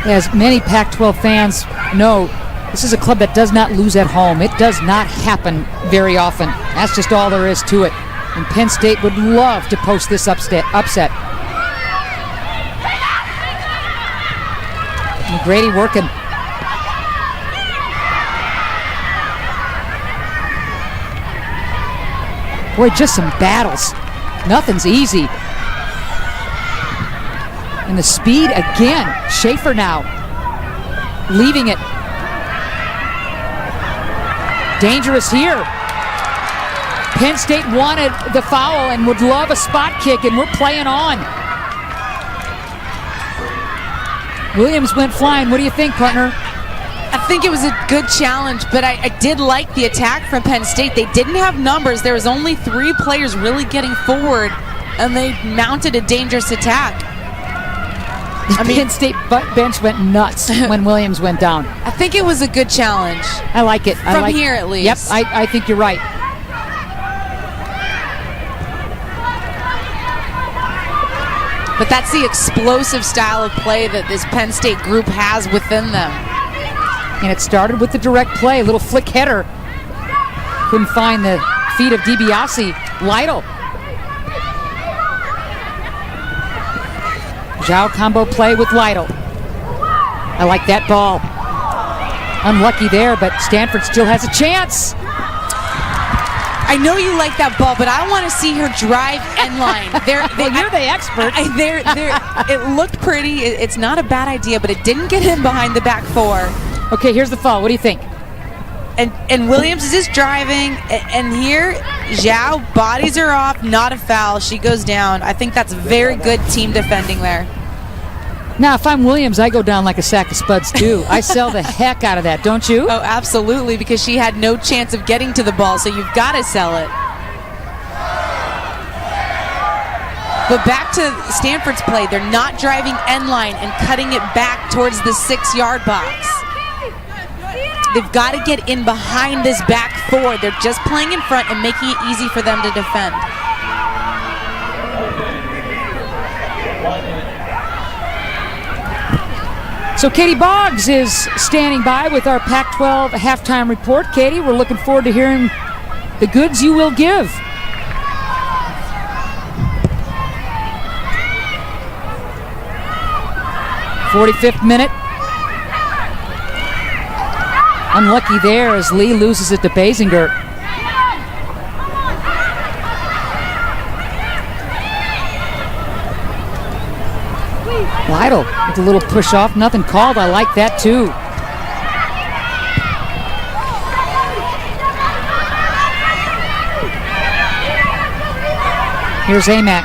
as many Pac-12 fans know, This is a club that does not lose at home. It does not happen very often. That's just all there is to it. And Penn State would love to post this upset. McGrady working. Boy, just some battles. Nothing's easy. And the speed again. Schaefer now leaving it. Dangerous here. Penn State wanted the foul and would love a spot kick, and we're playing on. Williams went flying. What do you think, partner? I think it was a good challenge, but I did like the attack from Penn State. They didn't have numbers. There was only 3 players really getting forward, and they mounted a dangerous attack. Penn State bench went nuts when Williams went down. I think it was a good challenge. I like it. From here, at least. Yep, I think you're right. But that's the explosive style of play that this Penn State group has within them. And it started with the direct play, a little flick header. Couldn't find the feet of DiBiase. Lytle. Zhao combo play with Lytle. I like that ball. Unlucky there, but Stanford still has a chance. I know you like that ball, but I want to see her drive end line. Well, you're the expert. It looked pretty. It's not a bad idea, but it didn't get in behind the back 4. Okay, here's the foul. What do you think? And Williams is just driving, and here Zhao bodies her off. Not a foul. She goes down. I think that's very good team defending there. Now, if I'm Williams, I go down like a sack of spuds too. I sell the heck out of that, don't you? Oh, absolutely, because she had no chance of getting to the ball, so you've got to sell it. But back to Stanford's play. They're not driving end line and cutting it back towards the 6-yard box. They've got to get in behind this back 4. They're just playing in front and making it easy for them to defend. So Katie Boggs is standing by with our Pac-12 halftime report. Katie, we're looking forward to hearing the goods you will give. '45th minute. Unlucky there as Lee loses it to Basinger. Lytle with a little push off, nothing called. I like that too. Here's Amack.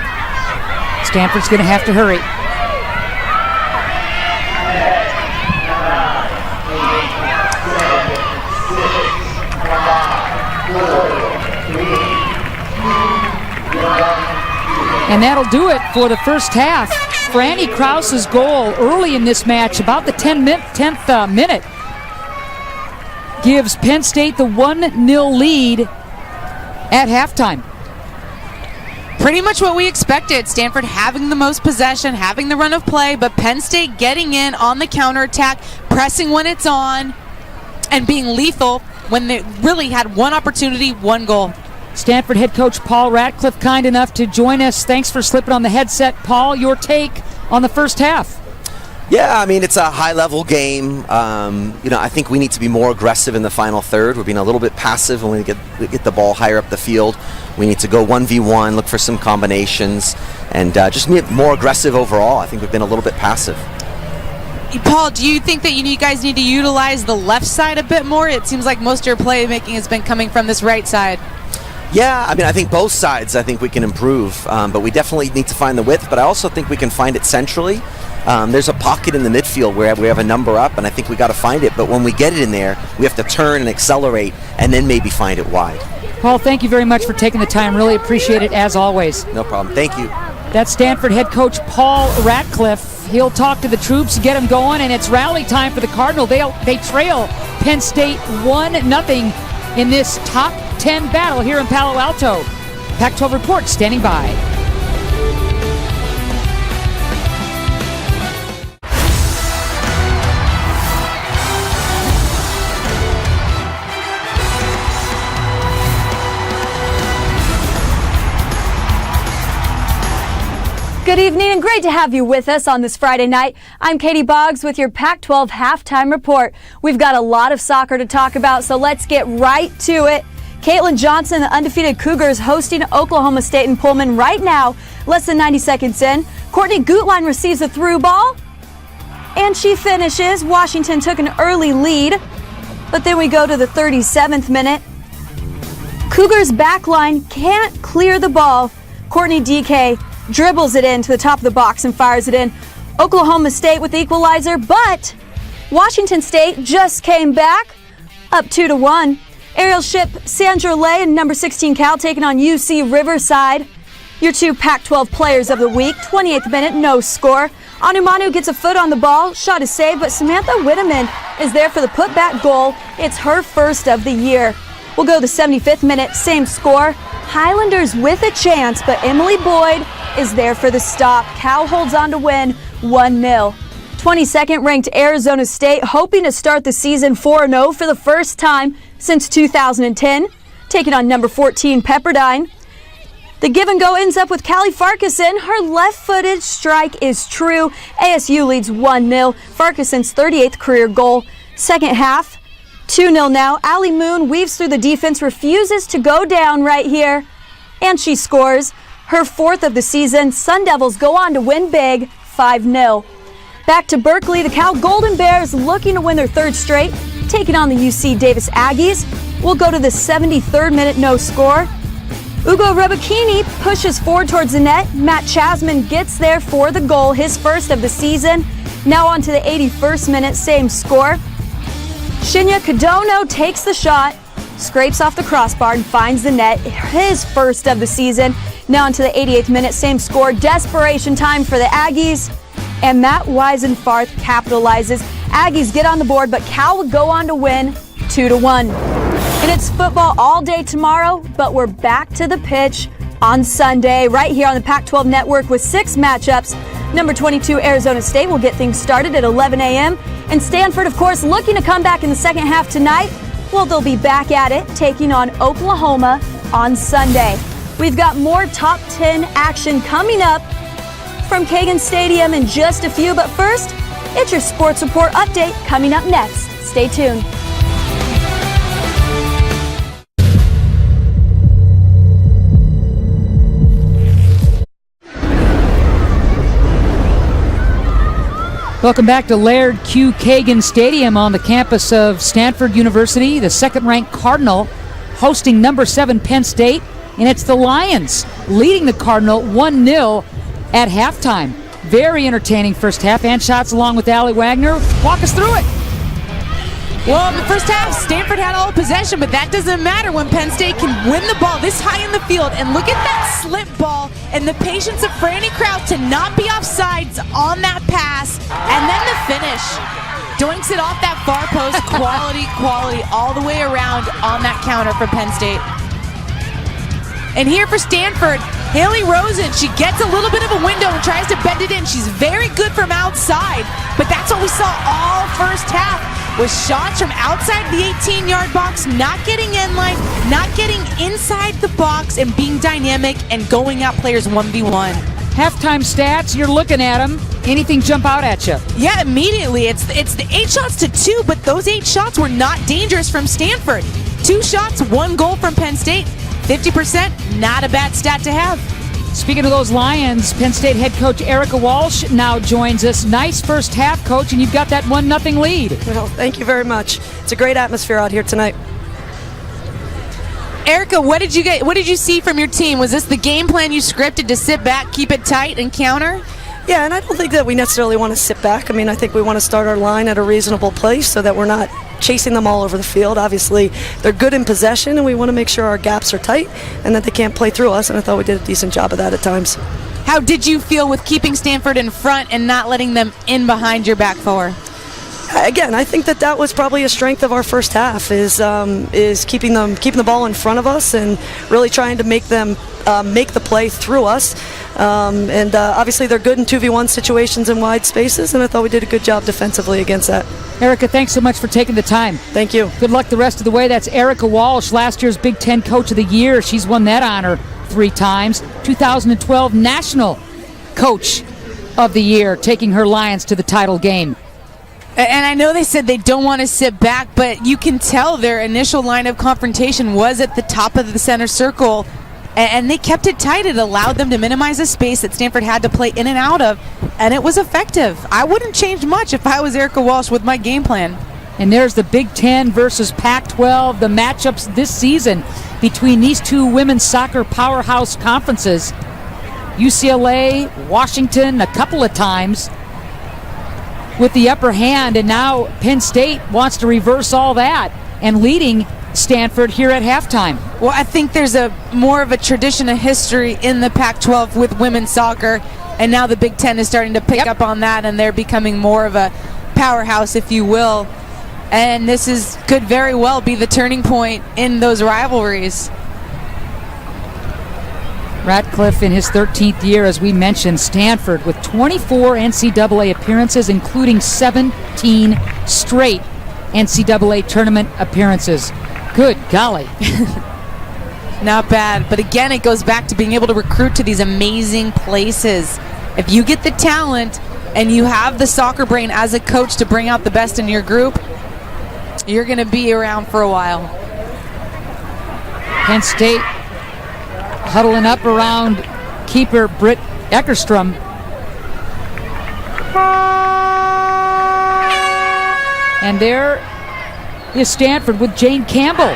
Stanford's going to have to hurry. And that'll do it for the first half. Franny Krause's goal early in this match, about the 10th minute, gives Penn State the 1-0 lead at halftime. Pretty much what we expected. Stanford having the most possession, having the run of play, but Penn State getting in on the counterattack, pressing when it's on, and being lethal when they really had one opportunity, one goal. Stanford head coach Paul Ratcliffe kind enough to join us. Thanks for slipping on the headset. Paul, your take on the first half? Yeah, I mean, it's a high-level game. I think we need to be more aggressive in the final third. We're being a little bit passive when we get the ball higher up the field. We need to go 1v1, look for some combinations, and just be more aggressive overall. I think we've been a little bit passive. Paul, do you think that you guys need to utilize the left side a bit more? It seems like most of your playmaking has been coming from this right side. Yeah, I mean, I think both sides, I think we can improve, but we definitely need to find the width, but I also think we can find it centrally. There's a pocket in the midfield where we have a number up, and I think we got to find it, but when we get it in there, we have to turn and accelerate, and then maybe find it wide. Paul, thank you very much for taking the time. Really appreciate it, as always. No problem. Thank you. That's Stanford head coach Paul Ratcliffe. He'll talk to the troops, get them going, and it's rally time for the Cardinal. They trail Penn State 1-0 in this top 10 battle here in Palo Alto. Pac-12 Report standing by. Good evening and great to have you with us on this Friday night. I'm Katie Boggs with your Pac-12 halftime report. We've got a lot of soccer to talk about, so let's get right to it. Caitlin Johnson, the undefeated Cougars, hosting Oklahoma State in Pullman right now, less than 90 seconds in. Courtney Gutlein receives a through ball, and she finishes. Washington took an early lead, but then we go to the 37th minute. Cougars backline can't clear the ball. Courtney DK dribbles it into the top of the box and fires it in. Oklahoma State with the equalizer, but Washington State just came back up 2-1. Aerial ship Sandra Lay and number 16 Cal taking on UC Riverside. Your two Pac-12 players of the week. 28th minute, no score. Anumanu gets a foot on the ball. Shot is saved, but Samantha Whitteman is there for the putback goal. It's her first of the year. We'll go to the 75th minute, same score. Highlanders with a chance, but Emily Boyd is there for the stop. Cal holds on to win 1-0. 22nd ranked Arizona State hoping to start the season 4-0 for the first time since 2010, taking on number 14 Pepperdine. The give and go ends up with Callie Farquharson. Her left-footed strike is true. ASU leads 1-0. Farquharson's 38th career goal. Second half, 2-0 now. Allie Moon weaves through the defense, refuses to go down right here, and she scores her fourth of the season. Sun Devils go on to win big, 5-0. Back to Berkeley, the Cal Golden Bears looking to win their third straight, taking on the UC Davis Aggies. We'll go to the 73rd minute, no score. Ugo Rebecchini pushes forward towards the net. Matt Chasman gets there for the goal, his first of the season. Now on to the 81st minute, same score. Shinya Kadono takes the shot, scrapes off the crossbar and finds the net, his first of the season. Now on to the 88th minute, same score. Desperation time for the Aggies, and Matt Weisenfarth capitalizes. Aggies get on the board, but Cal would go on to win 2-1. And it's football all day tomorrow, but we're back to the pitch on Sunday right here on the Pac-12 Network with 6 matchups. Number 22 Arizona State will get things started at 11 a.m. And Stanford, of course, looking to come back in the second half tonight. Well, they'll be back at it, taking on Oklahoma on Sunday. We've got more top 10 action coming up from Kagan Stadium in just a few, but first, it's your Sports Report update coming up next. Stay tuned. Welcome back to Laird Q. Kagan Stadium on the campus of Stanford University. The second-ranked Cardinal hosting number 7 Penn State, and it's the Lions leading the Cardinal 1-0 at halftime. Very entertaining first half. And shots along with Allie Wagner. Walk us through it. Well, in the first half, Stanford had all possession, but that doesn't matter when Penn State can win the ball this high in the field. And look at that slip ball and the patience of Franny Kraut to not be offsides on that pass. And then the finish. Doinks it off that far post. Quality all the way around on that counter for Penn State. And here for Stanford, Haley Rosen, she gets a little bit of a window and tries to bend it in. She's very good from outside, but that's what we saw all first half, with shots from outside the 18-yard box, not getting in line, not getting inside the box, and being dynamic and going at players 1v1. Halftime stats, you're looking at them. Anything jump out at you? Yeah, immediately. It's the 8 shots to 2, but those 8 shots were not dangerous from Stanford. 2 shots, 1 goal from Penn State. 50%, not a bad stat to have. Speaking of those Lions, Penn State head coach Erica Walsh now joins us. Nice first half, Coach, and you've got that 1-0 lead. Well, thank you very much. It's a great atmosphere out here tonight. Erica, what did you see from your team? Was this the game plan you scripted to sit back, keep it tight, and counter? Yeah, and I don't think that we necessarily want to sit back. I mean, I think we want to start our line at a reasonable place so that we're not chasing them all over the field. Obviously, they're good in possession, and we want to make sure our gaps are tight and that they can't play through us, and I thought we did a decent job of that at times. How did you feel with keeping Stanford in front and not letting them in behind your back four? Again, I think that was probably a strength of our first half is keeping the ball in front of us and really trying to make them make the play through us. And obviously they're good in 2v1 situations in wide spaces, and I thought we did a good job defensively against that. Erica, thanks so much for taking the time. Thank you. Good luck the rest of the way. That's Erica Walsh, last year's Big Ten Coach of the Year. She's won that honor 3 times. 2012 National Coach of the Year, taking her Lions to the title game. And I know they said they don't want to sit back, but you can tell their initial line of confrontation was at the top of the center circle, and they kept it tight. It allowed them to minimize the space that Stanford had to play in and out of, and it was effective. I wouldn't change much if I was Erica Walsh with my game plan. And there's the Big Ten versus Pac-12, the matchups this season between these two women's soccer powerhouse conferences. UCLA, Washington a couple of times with the upper hand, and now Penn State wants to reverse all that and leading Stanford here at halftime. Well, I think there's a more of a tradition, a history in the Pac-12 with women's soccer, and now the Big Ten is starting to pick up on that, and they're becoming more of a powerhouse, if you will. And this could very well be the turning point in those rivalries. Ratcliffe in his 13th year, as we mentioned. Stanford with 24 NCAA appearances, including 17 straight NCAA tournament appearances. Good golly. Not bad. But again, it goes back to being able to recruit to these amazing places. If you get the talent and you have the soccer brain as a coach to bring out the best in your group, you're going to be around for a while. Penn State huddling up around keeper Britt Eckerstrom. And there is Stanford with Jane Campbell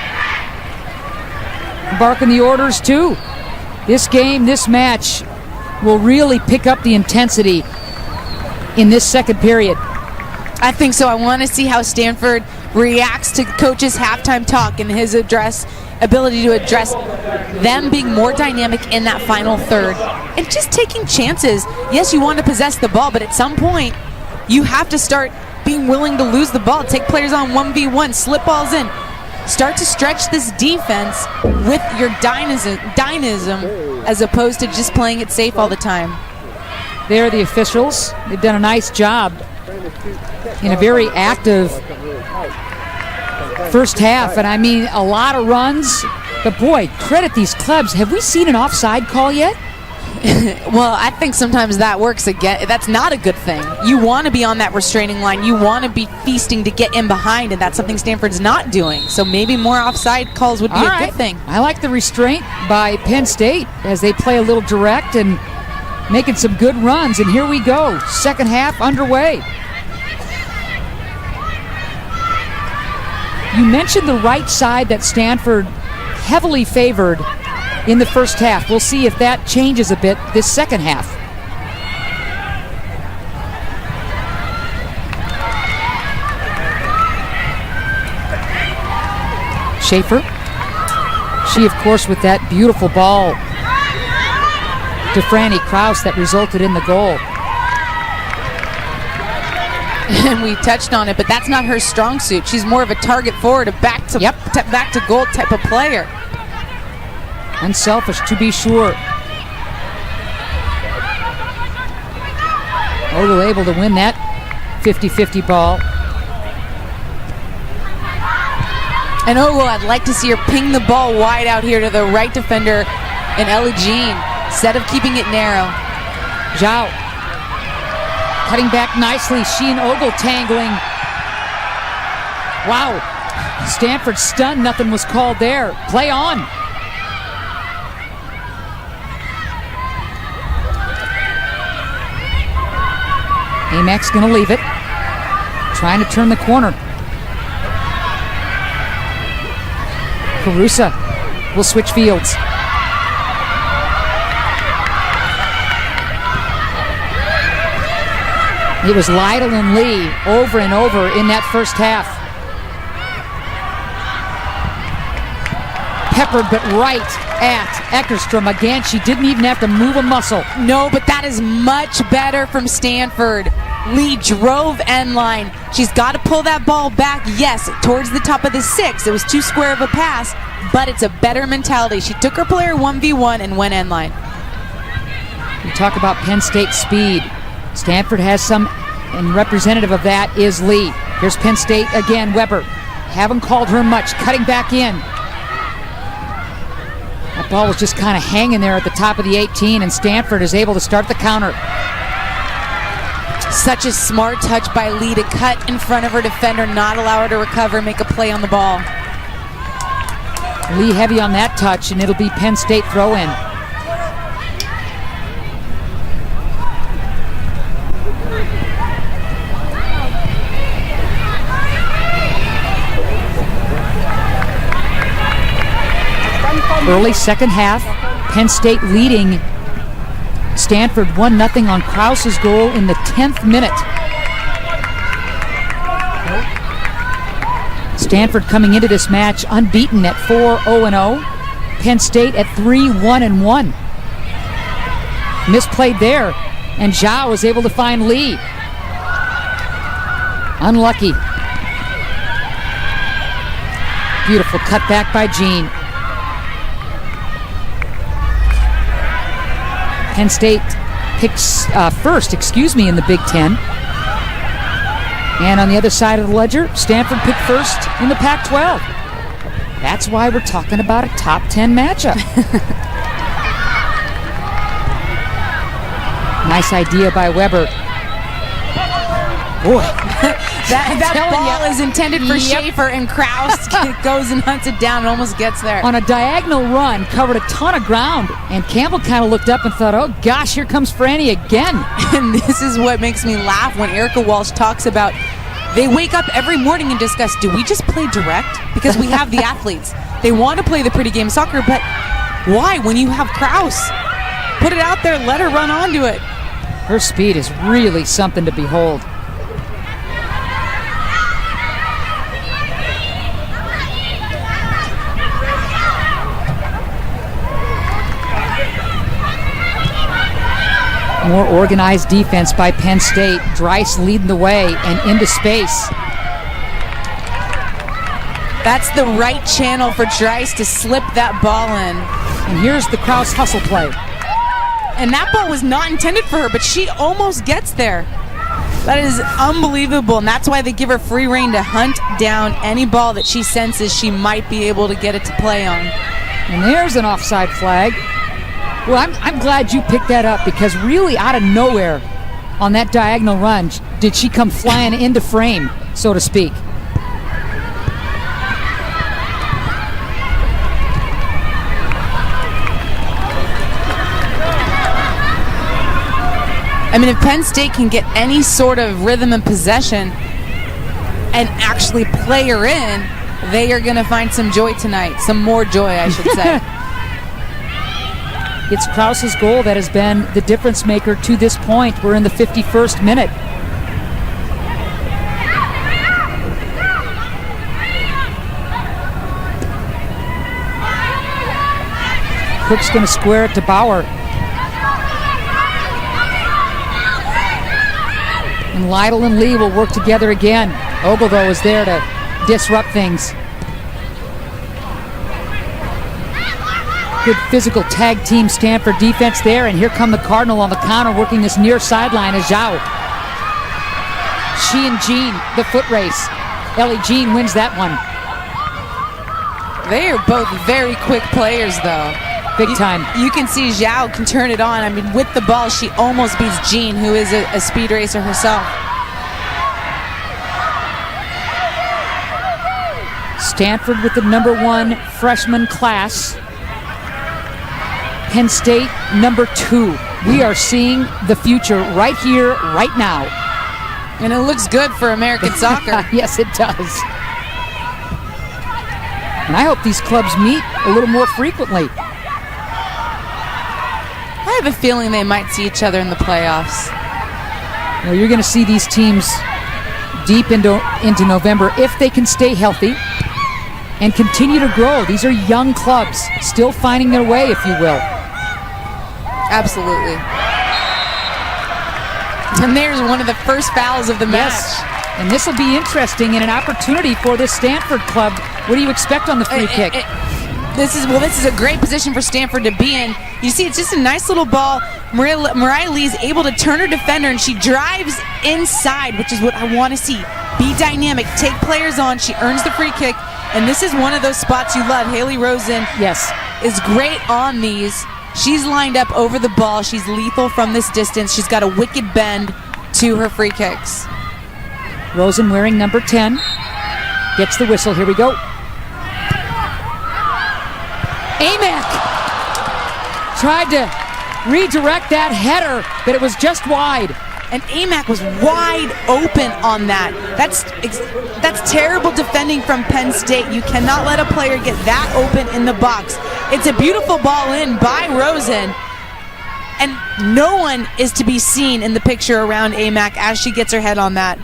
barking the orders too. This game, this match will really pick up the intensity in this second period. I think so. I want to see how Stanford reacts to coach's halftime talk and his ability to address them being more dynamic in that final third and just taking chances. Yes, you want to possess the ball, but at some point you have to start being willing to lose the ball, take players on 1v1, slip balls in, start to stretch this defense with your dynamism as opposed to just playing it safe all the time. There are the officials. They've done a nice job in a very active first half, and I mean a lot of runs, but boy, credit these clubs. Have we seen an offside call yet? Well, I think sometimes that works again. That's not a good thing. You want to be on that restraining line. You want to be feasting to get in behind, and that's something Stanford's not doing. So maybe more offside calls would be a good thing. I like the restraint by Penn State as they play a little direct and making some good runs, and here we go. Second half underway. You mentioned the right side that Stanford heavily favored in the first half. We'll see if that changes a bit this second half. Schaefer. She, of course, with that beautiful ball to Franny Kraus that resulted in the goal. And we touched on it, but that's not her strong suit. She's more of a target forward, a back to goal type of player. Unselfish, to be sure. Ogle able to win that 50-50 ball. And Ogle, I'd like to see her ping the ball wide out here to the right defender in Ellie Jean instead of keeping it narrow. Zhao cutting back nicely. She and Ogle tangling. Wow. Stanford stunned. Nothing was called there. Play on. Amack's going to leave it. Trying to turn the corner. Carusa will switch fields. It was Lytle and Lee over and over in that first half. Peppered, but right at Eckerstrom. Again, she didn't even have to move a muscle. No, but that is much better from Stanford. Lee drove end line. She's got to pull that ball back, yes, towards the top of the six. It was too square of a pass, but it's a better mentality. She took her player 1v1 and went end line. We talk about Penn State's speed. Stanford has some, and representative of that is Lee. Here's Penn State again, Weber. Haven't called her much, cutting back in. Up Ball was just kind of hanging there at the top of the 18, and Stanford is able to start the counter. Such a smart touch by Lee to cut in front of her defender, not allow her to recover, make a play on the ball. Lee heavy on that touch, and it'll be Penn State throw-in. Early second half, Penn State leading Stanford 1-0 on Krause's goal in the 10th minute. Stanford coming into this match unbeaten at 4-0-0. Penn State at 3-1-1. Misplayed there, and Zhao was able to find Lee. Unlucky. Beautiful cutback by Jean. Penn State picks first in the Big Ten. And on the other side of the ledger, Stanford picked first in the Pac-12. That's why we're talking about a top 10 matchup. Nice idea by Weber. Boy. that ball is intended for Schaefer, and Krause goes and hunts it down and almost gets there. On a diagonal run, covered a ton of ground, and Campbell kind of looked up and thought, oh gosh, here comes Franny again. And this is what makes me laugh when Erica Walsh talks about they wake up every morning and discuss, do we just play direct? Because we have the athletes. They want to play the pretty game soccer, but why when you have Krause? Put it out there, let her run onto it. Her speed is really something to behold. More organized defense by Penn State. Dreiss leading the way and into space. That's the right channel for Dreiss to slip that ball in. And here's the Krause hustle play. And that ball was not intended for her, but she almost gets there. That is unbelievable, and that's why they give her free rein to hunt down any ball that she senses she might be able to get it to play on. And there's an offside flag. Well, I'm glad you picked that up, because really out of nowhere on that diagonal run did she come flying into frame, so to speak. I mean, if Penn State can get any sort of rhythm and possession and actually play her in, they are going to find some joy tonight. Some more joy, I should say. It's Krause's goal that has been the difference maker to this point. We're in the 51st minute. Cook's going to square it to Bauer. And Lytle and Lee will work together again. Ogle, though, is there to disrupt things. Good physical tag team Stanford defense there, and here come the Cardinal on the counter working this near sideline as Zhao. She and Jean, the foot race. Ellie Jean wins that one. They are both very quick players, though. Big time. You can see Zhao can turn it on. I mean, with the ball, she almost beats Jean, who is a speed racer herself. Stanford with the #1 freshman class. Penn State #2. We are seeing the future right here, right now. And it looks good for American soccer. Yes, it does. And I hope these clubs meet a little more frequently. I have a feeling they might see each other in the playoffs. Well, you're going to see these teams deep into November if they can stay healthy and continue to grow. These are young clubs still finding their way, if you will. Absolutely. And there's one of the first fouls of the match. Yes. And this will be interesting and an opportunity for this Stanford club. What do you expect on the free kick? This is a great position for Stanford to be in. You see, it's just a nice little ball. Mariah Lee is able to turn her defender, and she drives inside, which is what I want to see. Be dynamic, take players on. She earns the free kick, and this is one of those spots you love. Haley Rosen is great on these. She's lined up over the ball. She's lethal from this distance. She's got a wicked bend to her free kicks. Rosen wearing number 10. Gets the whistle. Here we go. Amac tried to redirect that header, but it was just wide. And Amac was wide open on that. That's terrible defending from Penn State. You cannot let a player get that open in the box. It's a beautiful ball in by Rosen. And no one is to be seen in the picture around Amac as she gets her head on that.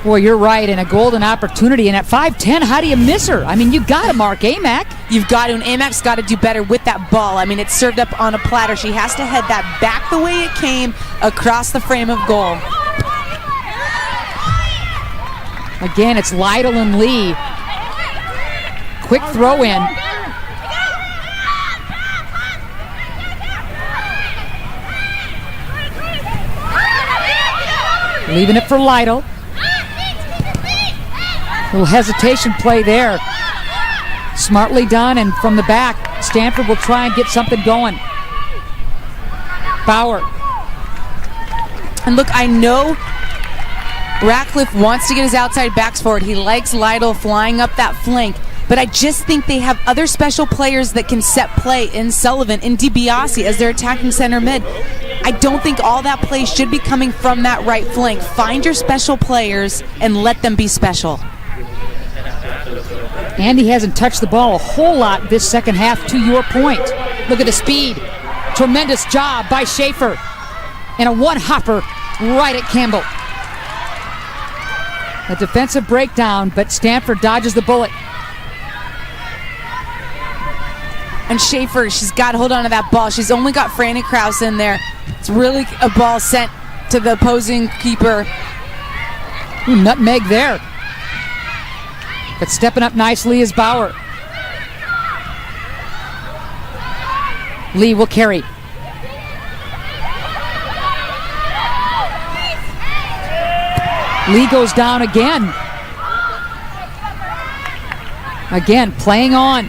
Boy, you're right, and a golden opportunity. And at 5'10", how do you miss her? I mean, you got to mark Amac. You've got to, and Amac's got to do better with that ball. I mean, it's served up on a platter. She has to head that back the way it came across the frame of goal. Again, it's Lytle and Lee. Quick throw in. Leaving it for Lytle. Little hesitation play there. Smartly done, and from the back, Stanford will try and get something going. Bauer. And look, I know Ratcliffe wants to get his outside backs forward. He likes Lytle flying up that flank, but I just think they have other special players that can set play in Sullivan, in DiBiase as they're attacking center mid. I don't think all that play should be coming from that right flank. Find your special players and let them be special. Andy hasn't touched the ball a whole lot this second half, to your point. Look at the speed. Tremendous job by Schaefer. And a one-hopper right at Campbell. A defensive breakdown, but Stanford dodges the bullet. And Schaefer, she's got to hold on to that ball. She's only got Franny Krause in there. It's really a ball sent to the opposing keeper. Ooh, nutmeg there. But stepping up nicely is Bauer. Lee will carry. Lee goes down again. Again, playing on.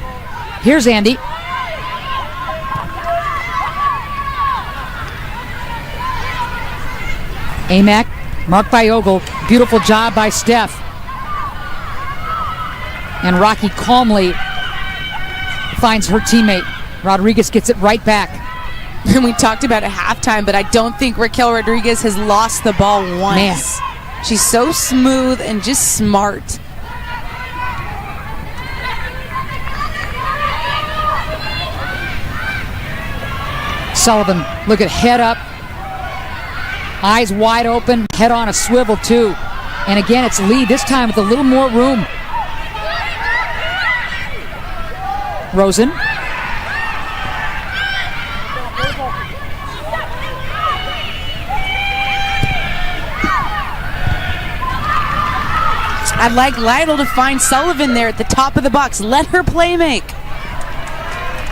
Here's Andy. Amac, marked by Ogle. Beautiful job by Steph. And Rocky calmly finds her teammate. Rodriguez gets it right back. And we talked about it at halftime, but I don't think Raquel Rodriguez has lost the ball once. Man. She's so smooth and just smart. Sullivan, look at head up. Eyes wide open, head on a swivel too. And again, it's Lee, this time with a little more room. Rosen. I'd like Lytle to find Sullivan there at the top of the box. Let her play make.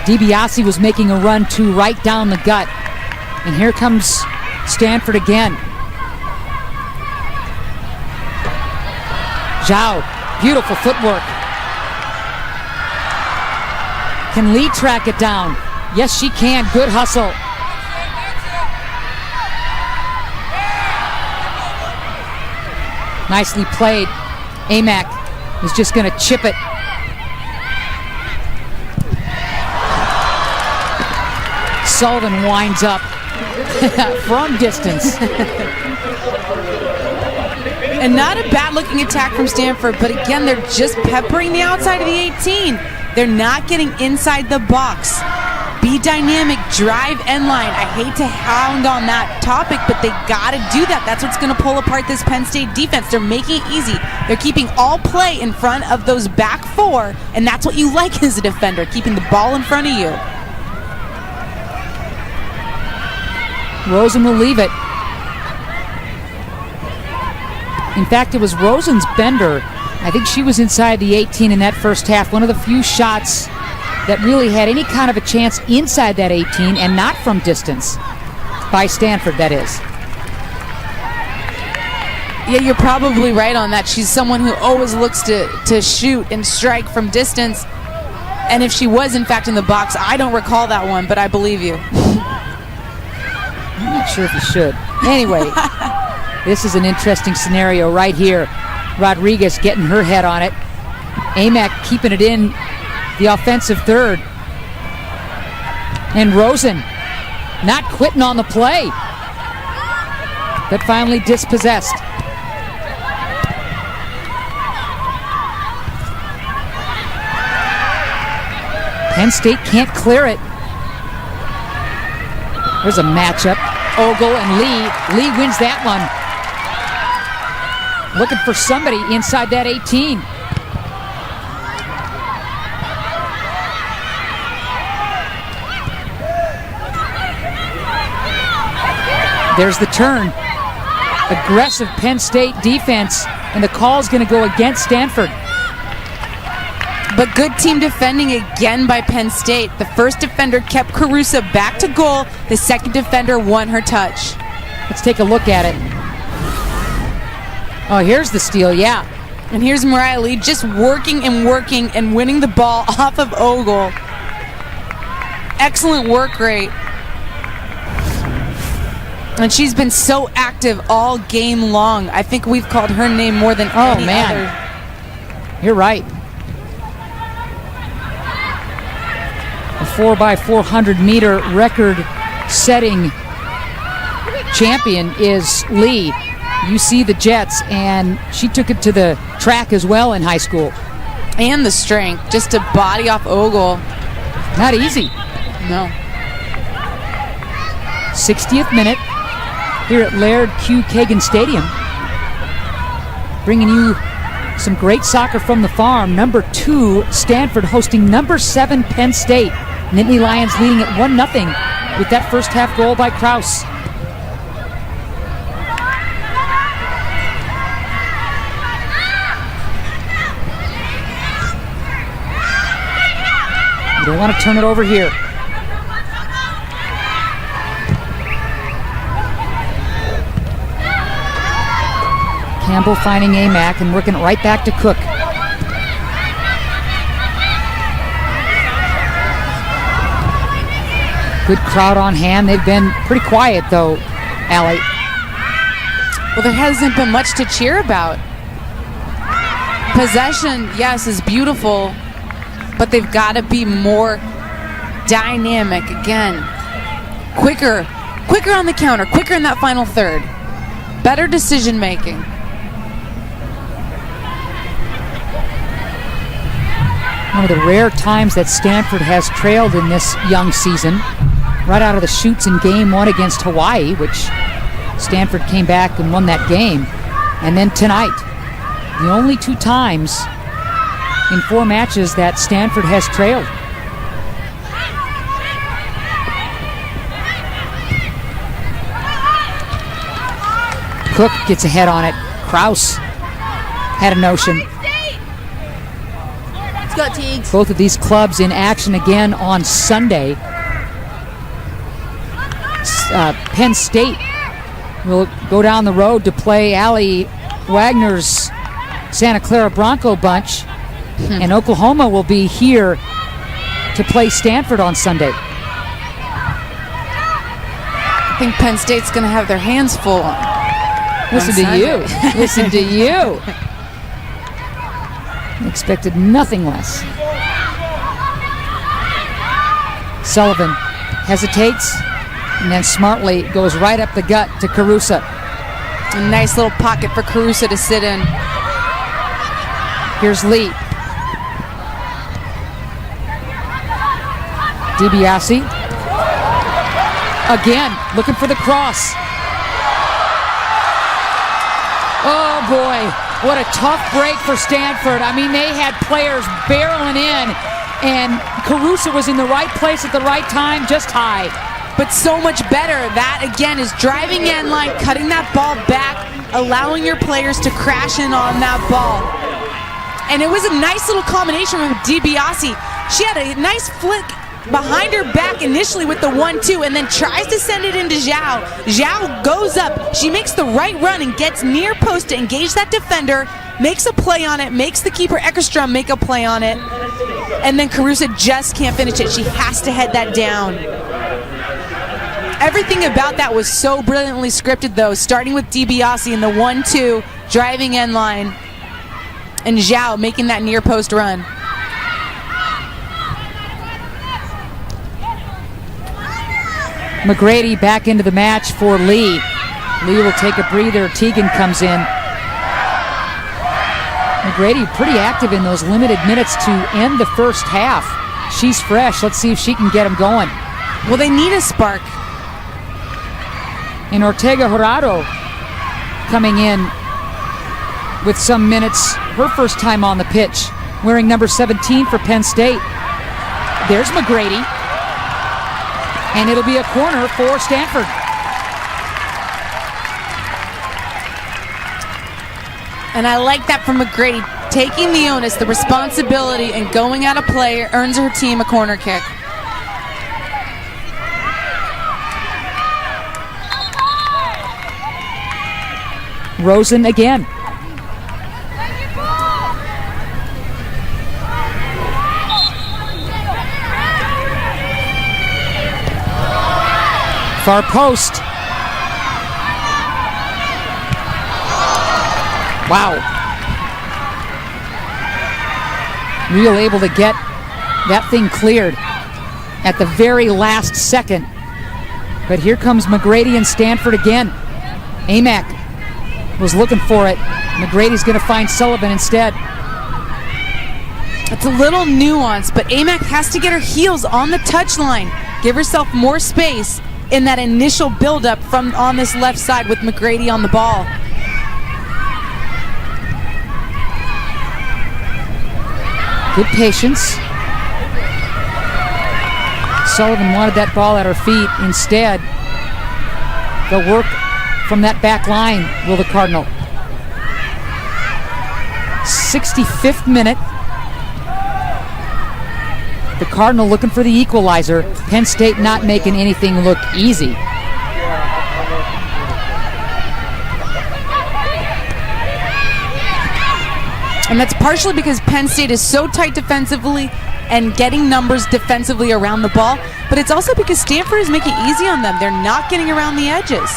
DiBiase was making a run too right down the gut. And here comes Stanford again. Zhao, beautiful footwork. Can Lee track it down? Yes, she can. Good hustle. Nicely played. Amac is just going to chip it. Sullivan winds up from distance. And not a bad looking attack from Stanford, but again, they're just peppering the outside of the 18. They're not getting inside the box. Be dynamic, drive end line. I hate to hound on that topic, but they gotta do that. That's what's gonna pull apart this Penn State defense. They're making it easy. They're keeping all play in front of those back four, and that's what you like as a defender, keeping the ball in front of you. Rosen will leave it. In fact, it was Rosen's bender. I think she was inside the 18 in that first half. One of the few shots that really had any kind of a chance inside that 18 and not from distance. By Stanford, that is. Yeah, you're probably right on that. She's someone who always looks to shoot and strike from distance. And if she was, in fact, in the box, I don't recall that one, but I believe you. I'm not sure if you should. Anyway, this is an interesting scenario right here. Rodriguez getting her head on it. Amac keeping it in the offensive third. And Rosen not quitting on the play. But finally dispossessed. Penn State can't clear it. There's a matchup. Ogle and Lee. Lee wins that one. Looking for somebody inside that 18. There's the turn. Aggressive Penn State defense, and the call's going to go against Stanford. But good team defending again by Penn State. The first defender kept Carusa back to goal. The second defender won her touch. Let's take a look at it. Oh, here's the steal, yeah. And here's Mariah Lee just working and winning the ball off of Ogle. Excellent work rate. And she's been so active all game long. I think we've called her name more than any other. You're right. A 4x400 meter record-setting champion is Lee. You see the Jets, and she took it to the track as well in high school. And the strength, just to body off Ogle. Not easy. No. 60th minute here at Laird Q. Kagan Stadium. Bringing you some great soccer from the farm. Number 2, Stanford hosting number 7, Penn State. Nittany Lions leading at 1-0 with that first half goal by Kraus. You don't want to turn it over here. Campbell finding Amac and working it right back to Cook. Good crowd on hand. They've been pretty quiet, though, Allie. Well, there hasn't been much to cheer about. Possession, yes, is beautiful, but they've got to be more dynamic again. Quicker on the counter, quicker in that final third. Better decision making. One of the rare times that Stanford has trailed in this young season. Right out of the chutes in game 1 against Hawaii, which Stanford came back and won that game. And then tonight, the only 2 times in 4 matches that Stanford has trailed. Cook gets ahead on it. Kraus had a notion. Let's go, Teagues. Both of these clubs in action again on Sunday. Penn State will go down the road to play Allie Wagner's Santa Clara Bronco bunch, and Oklahoma will be here to play Stanford on Sunday. I think Penn State's going to have their hands full on Listen to you. Listen to you. Expected nothing less. Sullivan hesitates and then smartly goes right up the gut to Carusa. A nice little pocket for Carusa to sit in. Here's Lee. DiBiase. Again, looking for the cross. Oh boy, what a tough break for Stanford. I mean, they had players barreling in, and Carusa was in the right place at the right time, just high. But so much better. That, again, is driving end line, cutting that ball back, allowing your players to crash in on that ball. And it was a nice little combination with DiBiase. She had a nice flick behind her back initially with the 1-2 and then tries to send it into Zhao. Zhao goes up. She makes the right run and gets near post to engage that defender. makes a play on it, makes the keeper Eckerstrom make a play on it, and then Carusa just can't finish it. She has to head that down. Everything about that was so brilliantly scripted, though, starting with DiBiase in the 1-2, driving end line, and Zhao making that near post run. McGrady back into the match for Lee. Lee will take a breather. Teagan comes in. McGrady pretty active in those limited minutes to end the first half. She's fresh. Let's see if she can get him going. Well, they need a spark. And Ortega Jurado coming in with some minutes. Her first time on the pitch, wearing number 17 for Penn State. There's McGrady. And it'll be a corner for Stanford. And I like that from McGrady. Taking the onus, the responsibility, and going at a play earns her team a corner kick. Rosen again. Far post. Wow. Real able to get that thing cleared at the very last second. But here comes McGrady and Stanford again. Amack was looking for it. McGrady's going to find Sullivan instead. It's a little nuance, but Amack has to get her heels on the touchline. Give herself more space in that initial buildup from on this left side with McGrady on the ball. Good patience. Sullivan wanted that ball at her feet. Instead, they'll work from that back line, will the Cardinal. 65th minute. The Cardinal looking for the equalizer. Penn State not making anything look easy. And that's partially because Penn State is so tight defensively and getting numbers defensively around the ball, but it's also because Stanford is making it easy on them. They're not getting around the edges.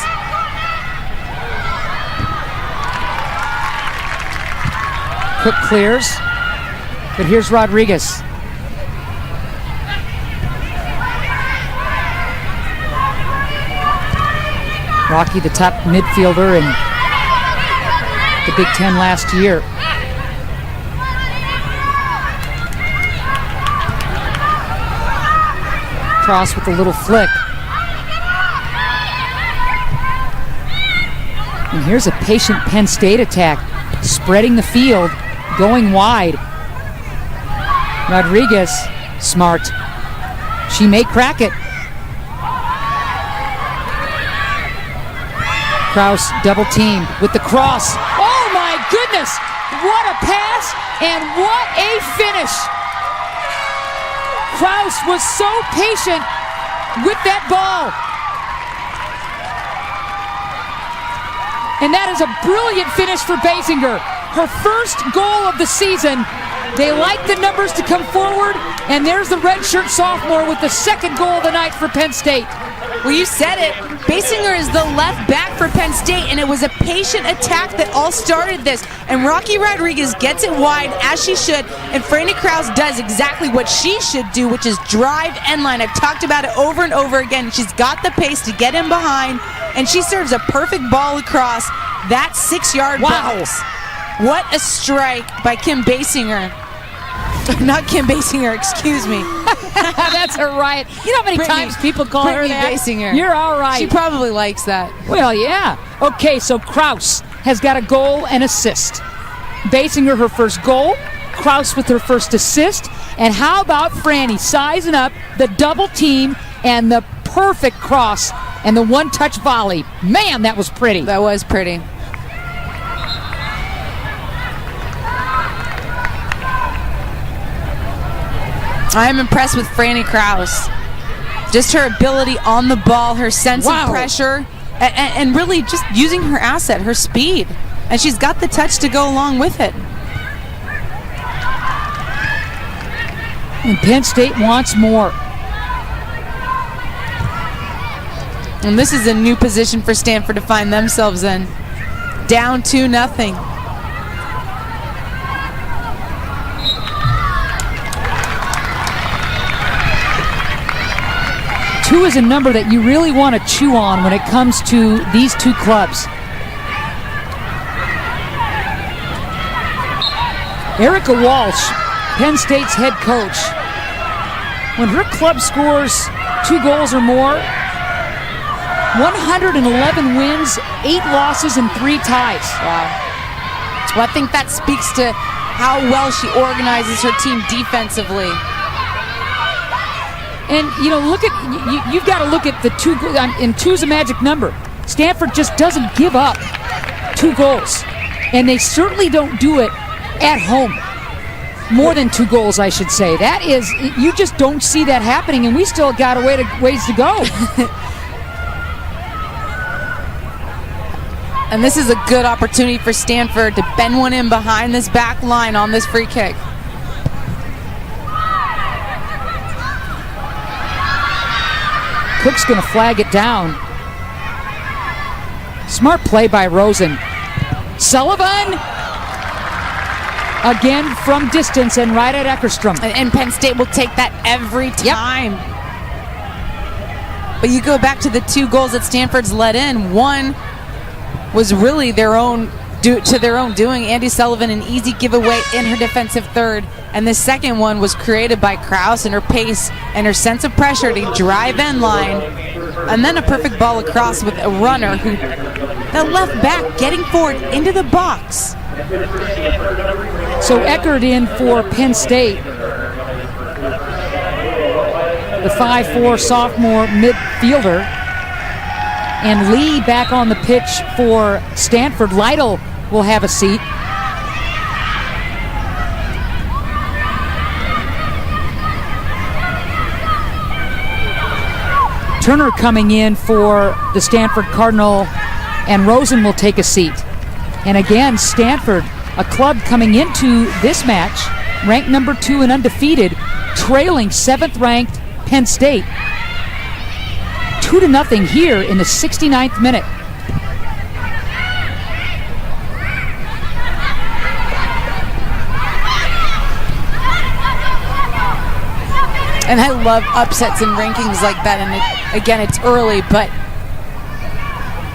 Cook clears, but here's Rodriguez. Rocky, the top midfielder in the Big Ten last year. Cross with a little flick. And here's a patient Penn State attack, spreading the field, going wide. Rodriguez, smart. She may crack it. Kraus double teamed with the cross. Oh my goodness! What a pass and what a finish! Kraus was so patient with that ball. And that is a brilliant finish for Basinger. Her first goal of the season. They like the numbers to come forward, and there's the redshirt sophomore with the second goal of the night for Penn State. Well, you said it. Basinger is the left back for Penn State, and it was a patient attack that all started this. And Rocky Rodriguez gets it wide, as she should, and Franny Kraus does exactly what she should do, which is drive end line. I've talked about it over and over again. She's got the pace to get in behind, and she serves a perfect ball across that 6-yard box. What a strike by Kim Basinger. Not Kim Basinger, excuse me. That's her right. You know how many times people call her that? Basinger. You're all right. She probably likes that. Well, yeah. Okay, so Kraus has got a goal and assist. Basinger, her first goal. Kraus with her first assist. And how about Franny sizing up the double team and the perfect cross and the one-touch volley. Man, that was pretty. That was pretty. I'm impressed with Franny Kraus. Just her ability on the ball, her sense of pressure, and really just using her asset, her speed. And she's got the touch to go along with it. And Penn State wants more. And this is a new position for Stanford to find themselves in. Down 2-0. Two is a number that you really want to chew on when it comes to these two clubs. Erica Walsh, Penn State's head coach, when her club scores 2 goals or more, 111 wins, 8 losses, and 3 ties. Wow. Well, I think that speaks to how well she organizes her team defensively. And, you know, you've got to look at the 2, and 2's a magic number. Stanford just doesn't give up 2 goals. And they certainly don't do it at home. More than 2 goals, I should say. That is, you just don't see that happening, and we still got a ways to go. And this is a good opportunity for Stanford to bend one in behind this back line on this free kick. Cook's going to flag it down. Smart play by Rosen. Sullivan! Again from distance and right at Eckerstrom. And Penn State will take that every time. Yep. But you go back to the 2 goals that Stanford's let in. One was really their own doing. Andy Sullivan, an easy giveaway in her defensive third. And the second one was created by Krause and her pace and her sense of pressure to drive end line. And then a perfect ball across with a runner who that left back getting forward into the box. So Eckert in for Penn State. The 5'4" sophomore midfielder. And Lee back on the pitch for Stanford. Lytle will have a seat. Turner coming in for the Stanford Cardinal, and Rosen will take a seat. And again, Stanford, a club coming into this match, ranked number 2 and undefeated, trailing 7th ranked Penn State. 2-0 here in the 69th minute. And I love upsets and rankings like that. And again, it's early, but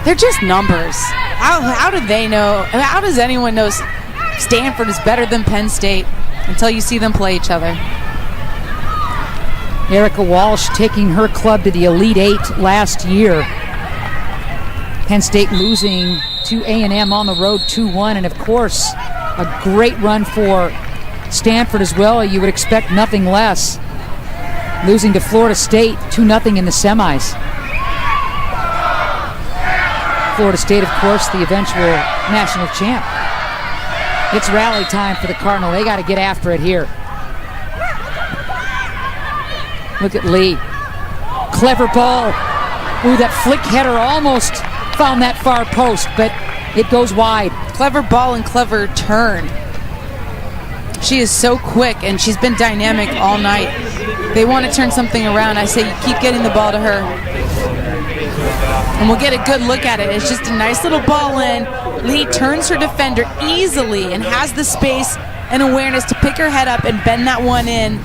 they're just numbers. How do they know? How does anyone know Stanford is better than Penn State until you see them play each other? Erica Walsh taking her club to the Elite 8 last year. Penn State losing to A&M on the road 2-1, and of course, a great run for Stanford as well. You would expect nothing less. Losing to Florida State 2-0 in the semis. Florida State, of course, the eventual national champ. It's rally time for the Cardinal. They got to get after it here. Look at Lee. Clever ball. Ooh, that flick header almost found that far post, but it goes wide. Clever ball and clever turn. She is so quick, and she's been dynamic all night. They want to turn something around. I say you keep getting the ball to her. And we'll get a good look at it. It's just a nice little ball in. Lee turns her defender easily and has the space and awareness to pick her head up and bend that one in.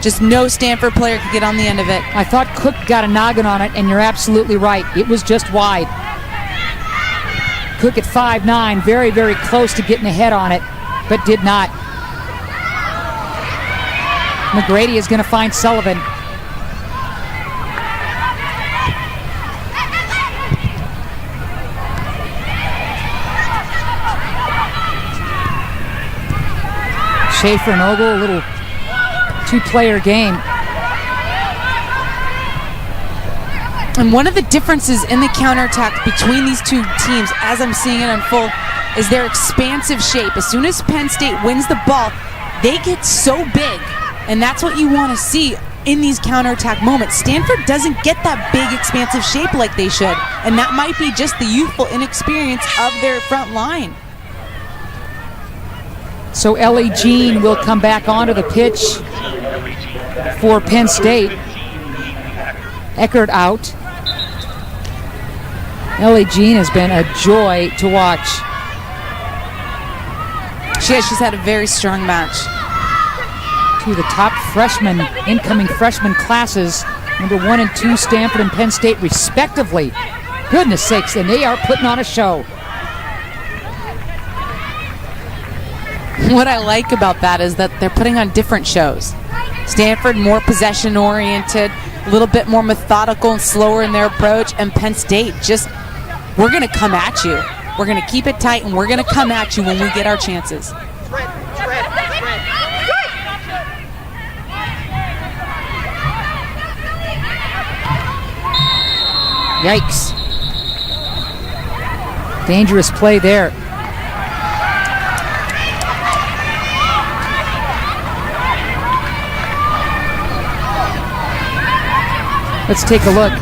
Just no Stanford player could get on the end of it. I thought Cook got a noggin on it, and you're absolutely right. It was just wide. Cook at 5'9", very, very close to getting a head on it, but did not. McGrady is going to find Sullivan. Schaefer and Ogle, a little two-player game. And one of the differences in the counterattack between these two teams, as I'm seeing it unfold, is their expansive shape. As soon as Penn State wins the ball, they get so big. And that's what you want to see in these counterattack moments. Stanford doesn't get that big, expansive shape like they should, and that might be just the youthful inexperience of their front line. So Ellie Jean will come back onto the pitch for Penn State. Eckert out. Ellie Jean has been a joy to watch. She's had a very strong match. Two of the top incoming freshman classes, number 1 and 2, Stanford and Penn State respectively. Goodness sakes, and they are putting on a show. What I like about that is that they're putting on different shows. Stanford more possession oriented, a little bit more methodical and slower in their approach, and Penn State just, we're going to come at you. We're going to keep it tight, and we're going to come at you when we get our chances. Yikes. Dangerous play there. Let's take a look.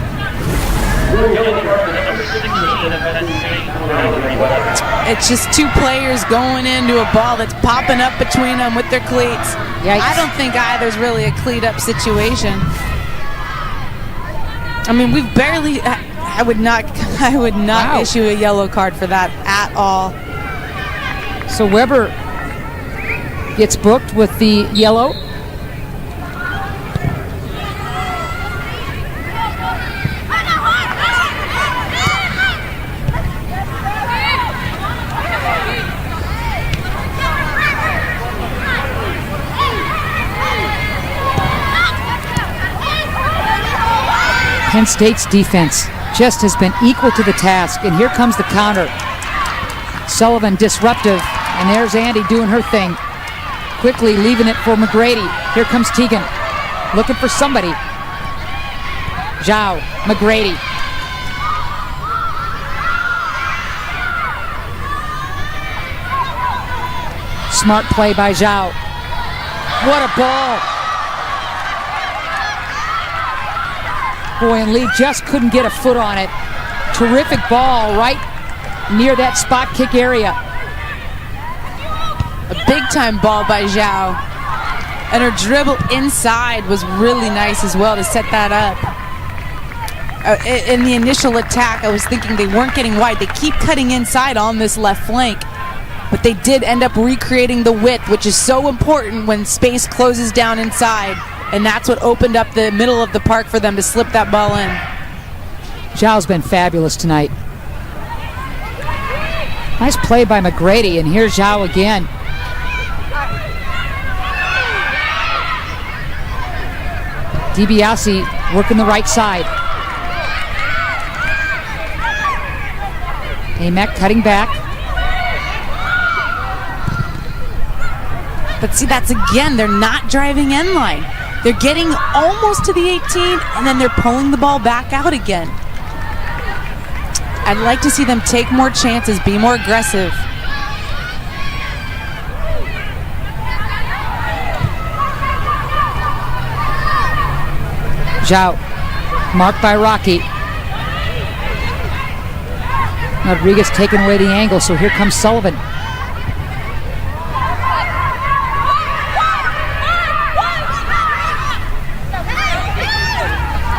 It's just two players going into a ball that's popping up between them with their cleats. Yikes. I don't think either's really a cleat up situation. I mean, we've barely, I would not Wow. issue a yellow card for that at all. So Weber gets booked with the yellow. Penn State's defense just has been equal to the task, and here comes the counter. Sullivan disruptive, and there's Andy doing her thing. Quickly leaving it for McGrady. Here comes Tegan, looking for somebody. Zhao, McGrady. Smart play by Zhao. What a ball. Boy, and Lee just couldn't get a foot on it. Terrific ball right near that spot kick area. A big-time ball by Zhao. And her dribble inside was really nice as well to set that up. In the initial attack, I was thinking they weren't getting wide. They keep cutting inside on this left flank. But they did end up recreating the width, which is so important when space closes down inside. And that's what opened up the middle of the park for them to slip that ball in. Zhao's been fabulous tonight. Nice play by McGrady, and here's Zhao again. DiBiase working the right side. Amac cutting back. But see, that's again, they're not driving end line. They're getting almost to the 18, and then they're pulling the ball back out again. I'd like to see them take more chances, be more aggressive. Zhao, marked by Rocky. Rodriguez taking away the angle, so here comes Sullivan.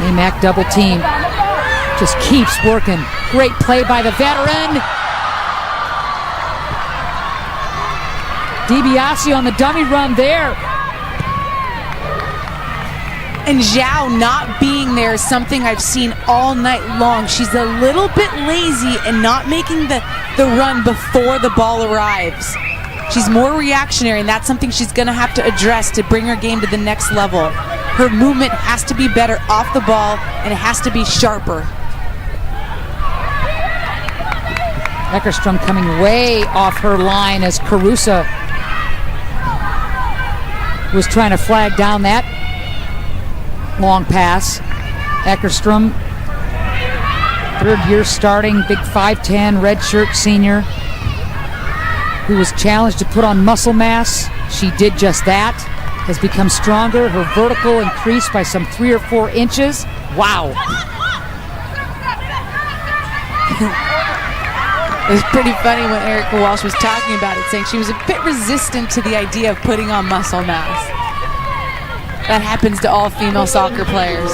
Amac double team. Just keeps working. Great play by the veteran. DiBiase on the dummy run there. And Zhao not being there is something I've seen all night long. She's a little bit lazy and not making the run before the ball arrives. She's more reactionary, and that's something she's going to have to address to bring her game to the next level. Her movement has to be better off the ball, and it has to be sharper. Eckerstrom coming way off her line as Carusa was trying to flag down that long pass. Eckerstrom, third year starting, big 5'10", red shirt senior, who was challenged to put on muscle mass. She did just that. has become stronger. Her vertical increased by some 3 or 4 inches. Wow. It was pretty funny when Erica Walsh was talking about it, saying she was a bit resistant to the idea of putting on muscle mass. That happens to all female soccer players.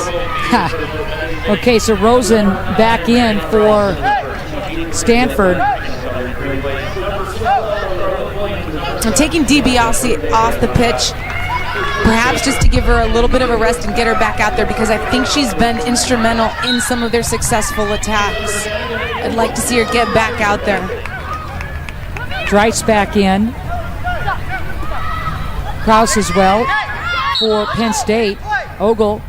Okay, so Rosen back in for Stanford. And taking DiBiase off the pitch, perhaps just to give her a little bit of a rest and get her back out there, because I think she's been instrumental in some of their successful attacks. I'd like to see her get back out there. Dreiss back in. Kraus as well for Penn State. Ogle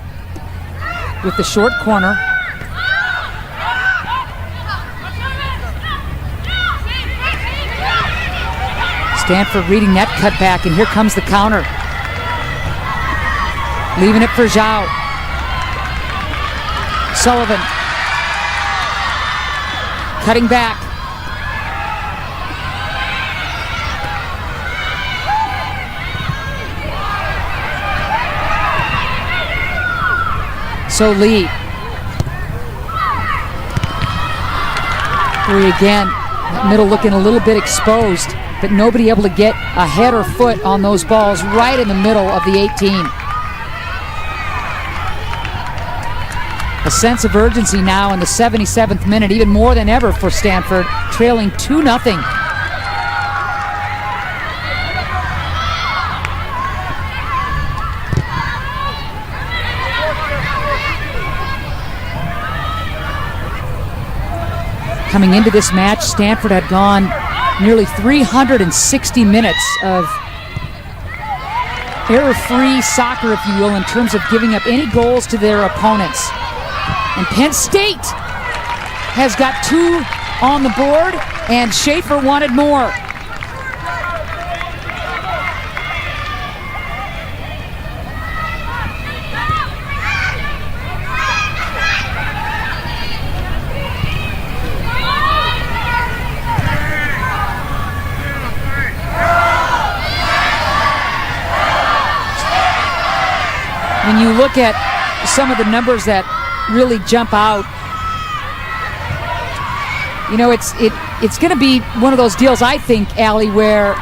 with the short corner. Stanford reading that cutback, and here comes the counter. Leaving it for Zhao. Sullivan. Cutting back. So Lee. Three again. That middle looking a little bit exposed, but nobody able to get a head or foot on those balls right in the middle of the 18. A sense of urgency now in the 77th minute, even more than ever for Stanford, trailing 2-0. Coming into this match, Stanford had gone nearly 360 minutes of error-free soccer, if you will, in terms of giving up any goals to their opponents. And Penn State has got 2 on the board, and Schaefer wanted more. When you look at some of the numbers that really jump out, you know, it's going to be one of those deals, I think, Allie, where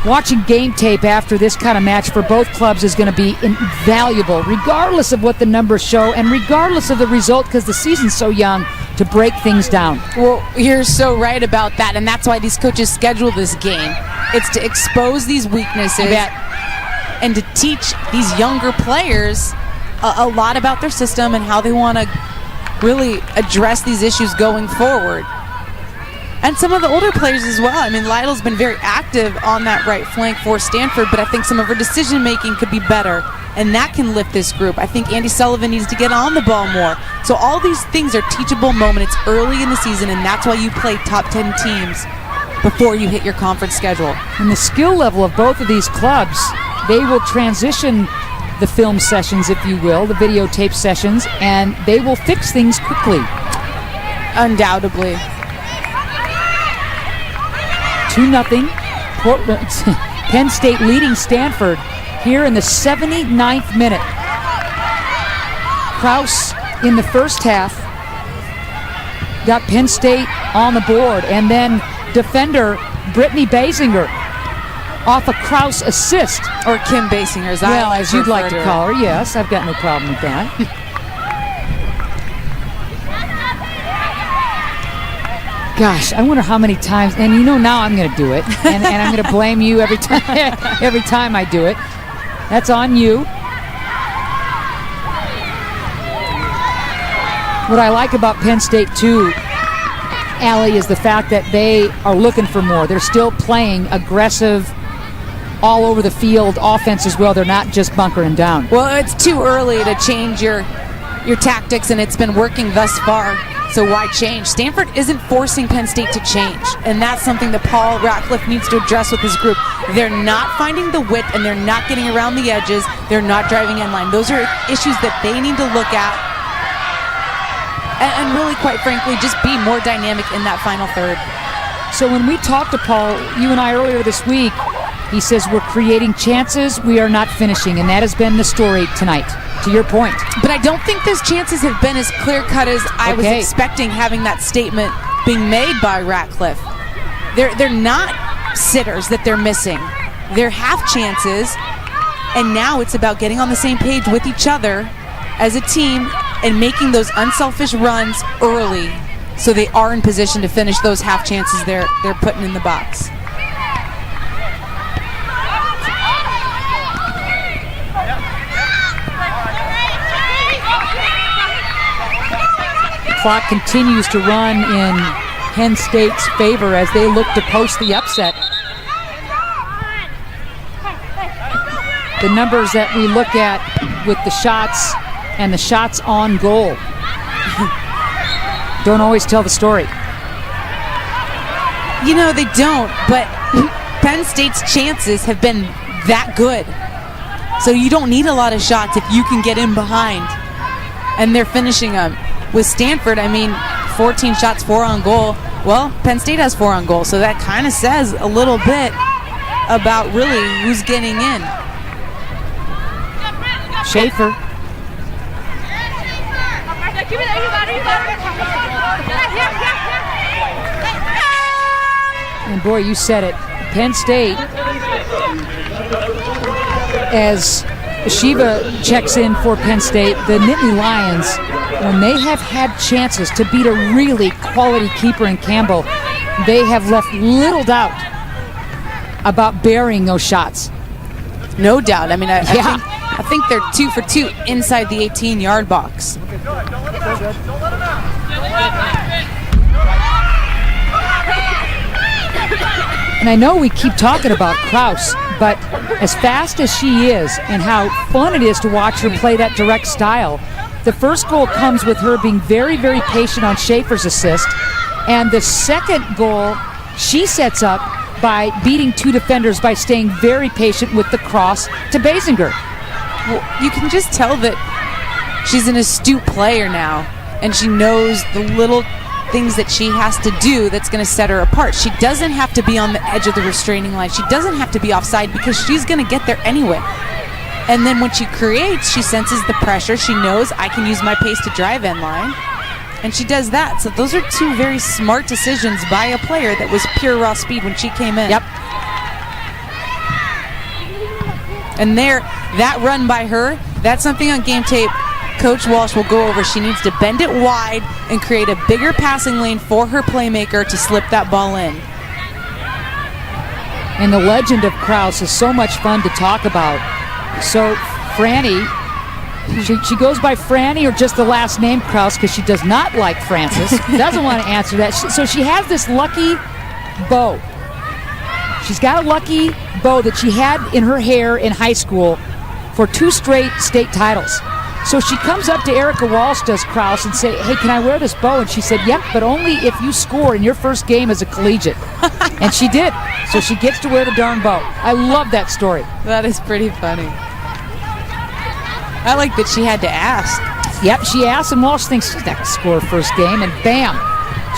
watching game tape after this kind of match for both clubs is going to be invaluable, regardless of what the numbers show and regardless of the result, because the season's so young to break things down. Well, you're so right about that, and that's why these coaches schedule this game. It's to expose these weaknesses and to teach these younger players a lot about their system and how they want to really address these issues going forward. And some of the older players as well. I mean, Lytle's been very active on that right flank for Stanford, but I think some of her decision-making could be better, and that can lift this group. I think Andy Sullivan needs to get on the ball more. So all these things are teachable moments early in the season, and that's why you play top 10 teams before you hit your conference schedule. And the skill level of both of these clubs, they will transition the film sessions, if you will, the videotape sessions, and they will fix things quickly. Undoubtedly. 2-0. Penn State leading Stanford here in the 79th minute. Kraus in the first half got Penn State on the board, and then defender Brittany Basinger off a Kraus assist. Or Kim Basinger, as you'd like to call her. Yes, I've got no problem with that. Gosh, I wonder how many times, and you know now I'm going to do it, and I'm going to blame you every time I do it. That's on you. What I like about Penn State, too, Allie, is the fact that they are looking for more. They're still playing aggressive, all over the field offense as well. They're not just bunkering down. Well, it's too early to change your tactics, and it's been working thus far, so why change? Stanford isn't forcing Penn State to change, and that's something that Paul Ratcliffe needs to address with his group. They're not finding the width, and they're not getting around the edges. They're not driving in line. Those are issues that they need to look at, and really, quite frankly, just be more dynamic in that final third. So when we talked to Paul, you and I, earlier this week, He says we're creating chances, we are not finishing, and that has been the story tonight, to your point. But I don't think those chances have been as clear-cut as I was expecting, having that statement being made by Ratcliffe. They're not sitters that they're missing. They're half chances, and now it's about getting on the same page with each other as a team and making those unselfish runs early so they are in position to finish those half chances they're putting in the box. The clock continues to run in Penn State's favor as they look to post the upset. The numbers that we look at with the shots and the shots on goal don't always tell the story. You know, they don't, but Penn State's chances have been that good. So you don't need a lot of shots if you can get in behind. And they're finishing them. With Stanford, 14 shots, 4 on goal. Well, Penn State has 4 on goal, so that kind of says a little bit about really who's getting in. Schaefer. And boy, you said it. Penn State, as Shiva checks in for Penn State, the Nittany Lions, when they have had chances to beat a really quality keeper in Campbell, they have left little doubt about burying those shots. No doubt. I think they're 2 for 2 inside the 18-yard box. And I know we keep talking about Kraus, but as fast as she is and how fun it is to watch her play that direct style, the first goal comes with her being very, very patient on Schaefer's assist. And the second goal she sets up by beating 2 defenders by staying very patient with the cross to Basinger. Well, you can just tell that she's an astute player now, and she knows the little things that she has to do that's going to set her apart. She doesn't have to be on the edge of the restraining line. She doesn't have to be offside because she's going to get there anyway. And then when she creates, she senses the pressure. She knows I can use my pace to drive end line. And she does that. So those are 2 very smart decisions by a player that was pure raw speed when she came in. Yep. And that run by her, that's something on game tape Coach Walsh will go over. She needs to bend it wide and create a bigger passing lane for her playmaker to slip that ball in. And the legend of Kraus is so much fun to talk about. So Franny, she goes by Franny or just the last name Kraus because she does not like Francis. Doesn't want to answer that. So she has this lucky bow. She's got a lucky bow that she had in her hair in high school for 2 straight state titles. So she comes up to Erica Walsh, does Kraus, and say, hey, can I wear this bow? And she said, yep, but only if you score in your first game as a collegiate. And she did. So she gets to wear the darn bow. I love that story. That is pretty funny. I like that she had to ask. Yep, she asked, and Walsh thinks she's not going to score first game, and bam,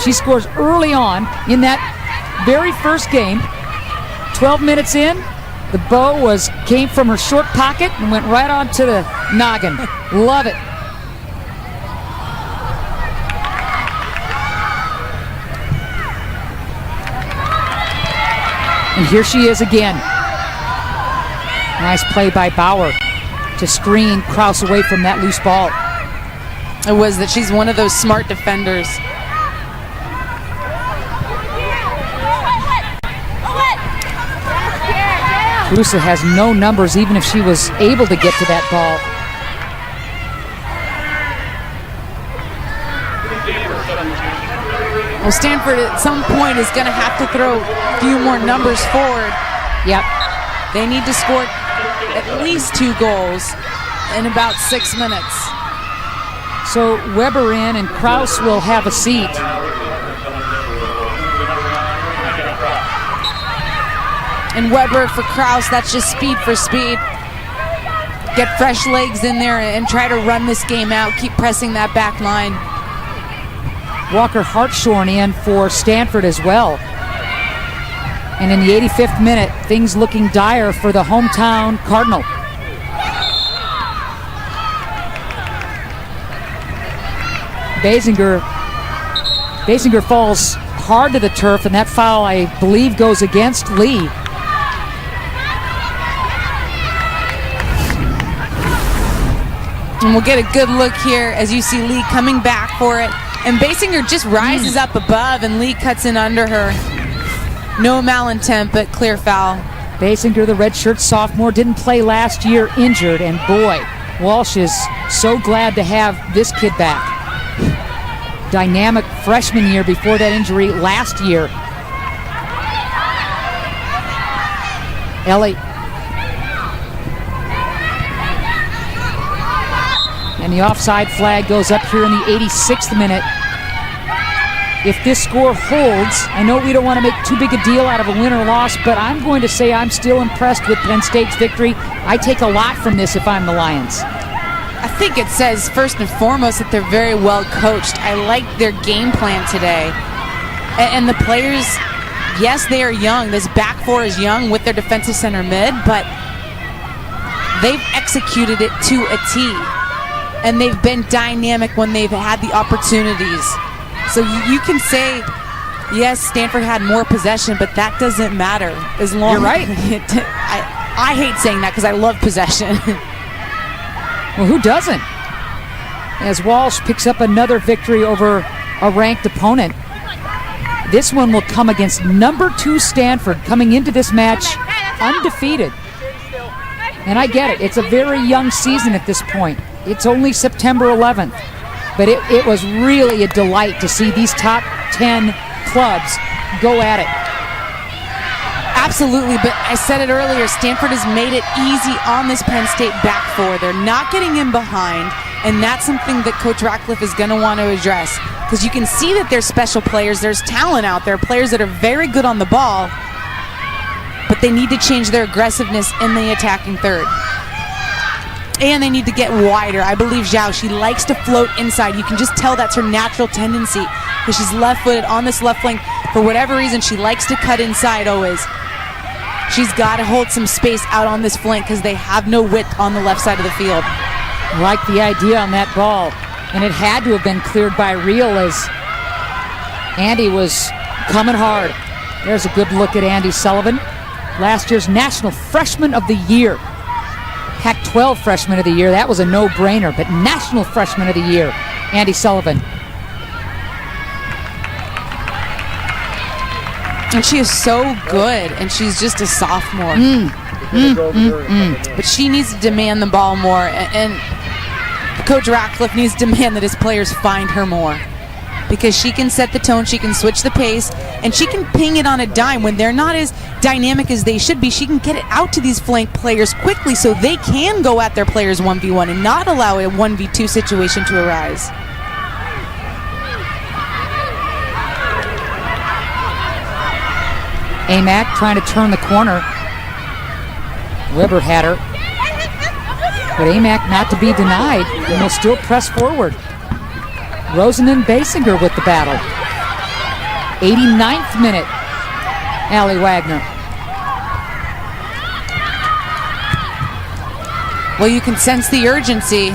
she scores early on in that very first game. 12 minutes in, the bow came from her short pocket and went right onto the noggin. Love it. And here she is again. Nice play by Bauer to screen Kraus away from that loose ball. It was that she's one of those smart defenders. Carusa has no numbers even if she was able to get to that ball. Well, Stanford at some point is going to have to throw a few more numbers forward. Yep. They need to score at least 2 goals in about 6 minutes. So Weber in and Kraus will have a seat. And Weber for Kraus, that's just speed for speed. Get fresh legs in there and try to run this game out. Keep pressing that back line. Walker Hartshorn in for Stanford as well. And in the 85th minute, things looking dire for the hometown Cardinal. Basinger falls hard to the turf, and that foul, I believe, goes against Lee. And we'll get a good look here as you see Lee coming back for it. And Basinger just rises up above, and Lee cuts in under her. No malintent, but clear foul. Basinger, the redshirt sophomore, didn't play last year, injured, and boy, Walsh is so glad to have this kid back. Dynamic freshman year before that injury last year. Ellie. And the offside flag goes up here in the 86th minute. If this score holds, I know we don't want to make too big a deal out of a win or loss, but I'm going to say I'm still impressed with Penn State's victory. I take a lot from this if I'm the Lions. I think it says first and foremost that they're very well coached. I like their game plan today. And the players, yes, they are young. This back four is young with their defensive center mid, but they've executed it to a T. And they've been dynamic when they've had the opportunities. So you can say, yes, Stanford had more possession, but that doesn't matter. As long You're right. I hate saying that because I love possession. Well, who doesn't? As Walsh picks up another victory over a ranked opponent. This one will come against number 2 Stanford, coming into this match undefeated. And I get it. It's a very young season at this point. It's only September 11th. But it was really a delight to see these top 10 clubs go at it. Absolutely, but I said it earlier, Stanford has made it easy on this Penn State back four. They're not getting in behind, and that's something that Coach Ratcliffe is going to want to address. Because you can see that there's special players, there's talent out there, players that are very good on the ball, but they need to change their aggressiveness in the attacking third. And they need to get wider. I believe Zhao, she likes to float inside. You can just tell that's her natural tendency because she's left-footed on this left flank. For whatever reason, she likes to cut inside always. She's got to hold some space out on this flank because they have no width on the left side of the field. Like the idea on that ball. And it had to have been cleared by Real as Andy was coming hard. There's a good look at Andy Sullivan. Last year's National Freshman of the Year. Pac-12 Freshman of the Year, that was a no-brainer, but National Freshman of the Year, Andy Sullivan. And she is so good, and she's just a sophomore. But she needs to demand the ball more, and Coach Ratcliffe needs to demand that his players find her more. Because she can set the tone, she can switch the pace, and she can ping it on a dime. When they're not as dynamic as they should be, she can get it out to these flank players quickly so they can go at their players 1v1 and not allow a 1v2 situation to arise. Amack trying to turn the corner. Weber had her. But Amack not to be denied, and will still press forward. Rosen and Basinger with the battle. 89th minute. Allie Wagner. Well, you can sense the urgency.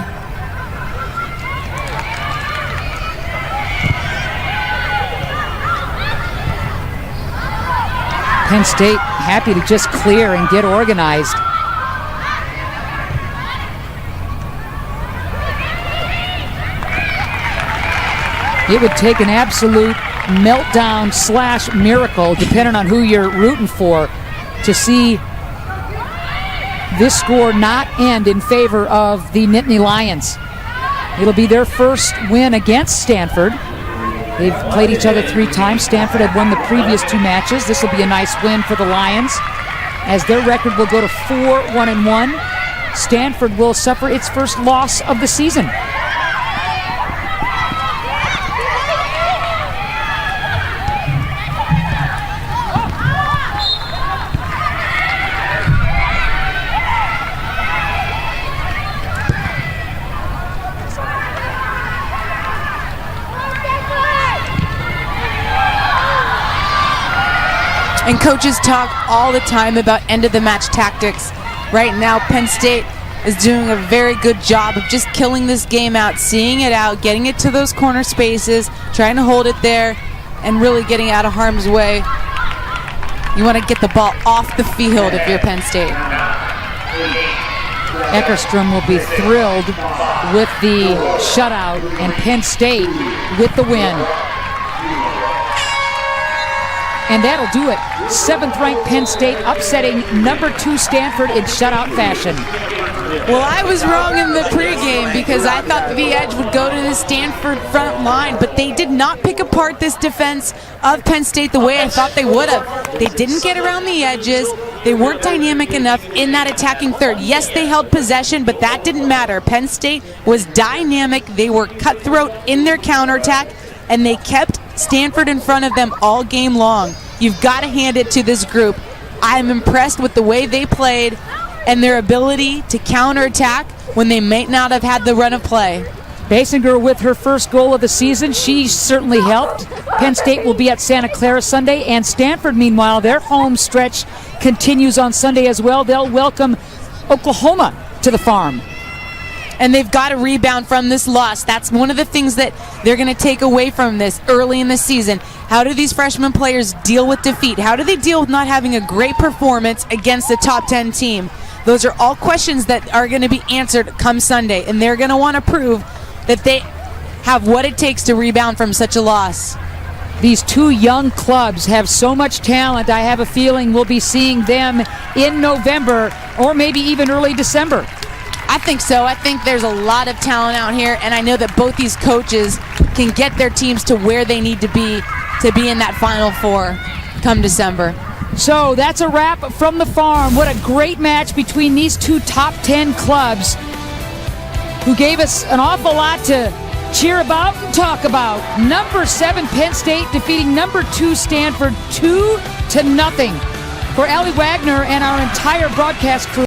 Penn State happy to just clear and get organized. It would take an absolute meltdown / miracle, depending on who you're rooting for, to see this score not end in favor of the Nittany Lions. It'll be their first win against Stanford. They've played each other 3 times. Stanford had won the previous 2 matches. This will be a nice win for the Lions, as their record will go to 4-1-1. Stanford will suffer its first loss of the season. And coaches talk all the time about end-of-the-match tactics. Right now, Penn State is doing a very good job of just killing this game out, seeing it out, getting it to those corner spaces, trying to hold it there, and really getting out of harm's way. You want to get the ball off the field if you're Penn State. Eckerstrom will be thrilled with the shutout, and Penn State with the win. And that'll do it. 7th-ranked Penn State upsetting number 2 Stanford in shutout fashion. Well, I was wrong in the pregame because I thought the edge would go to the Stanford front line, but they did not pick apart this defense of Penn State the way I thought they would have. They didn't get around the edges. They weren't dynamic enough in that attacking third. Yes, they held possession, but that didn't matter. Penn State was dynamic. They were cutthroat in their counterattack, and they kept Stanford in front of them all game long. You've got to hand it to this group. I'm impressed with the way they played and their ability to counterattack when they may not have had the run of play. Basinger with her first goal of the season. She certainly helped. Penn State will be at Santa Clara Sunday, and Stanford, meanwhile, their home stretch continues on Sunday as well. They'll welcome Oklahoma to the Farm. And they've got to rebound from this loss. That's one of the things that they're going to take away from this early in the season. How do these freshman players deal with defeat? How do they deal with not having a great performance against a top 10 team? Those are all questions that are going to be answered come Sunday, and they're going to want to prove that they have what it takes to rebound from such a loss. These two young clubs have so much talent. I have a feeling we'll be seeing them in November or maybe even early December. I think so. I think there's a lot of talent out here, and I know that both these coaches can get their teams to where they need to be in that Final Four come December. So that's a wrap from the Farm. What a great match between these two top 10 clubs who gave us an awful lot to cheer about and talk about. Number 7 Penn State defeating number 2 Stanford 2-0. For Allie Wagner and our entire broadcast crew,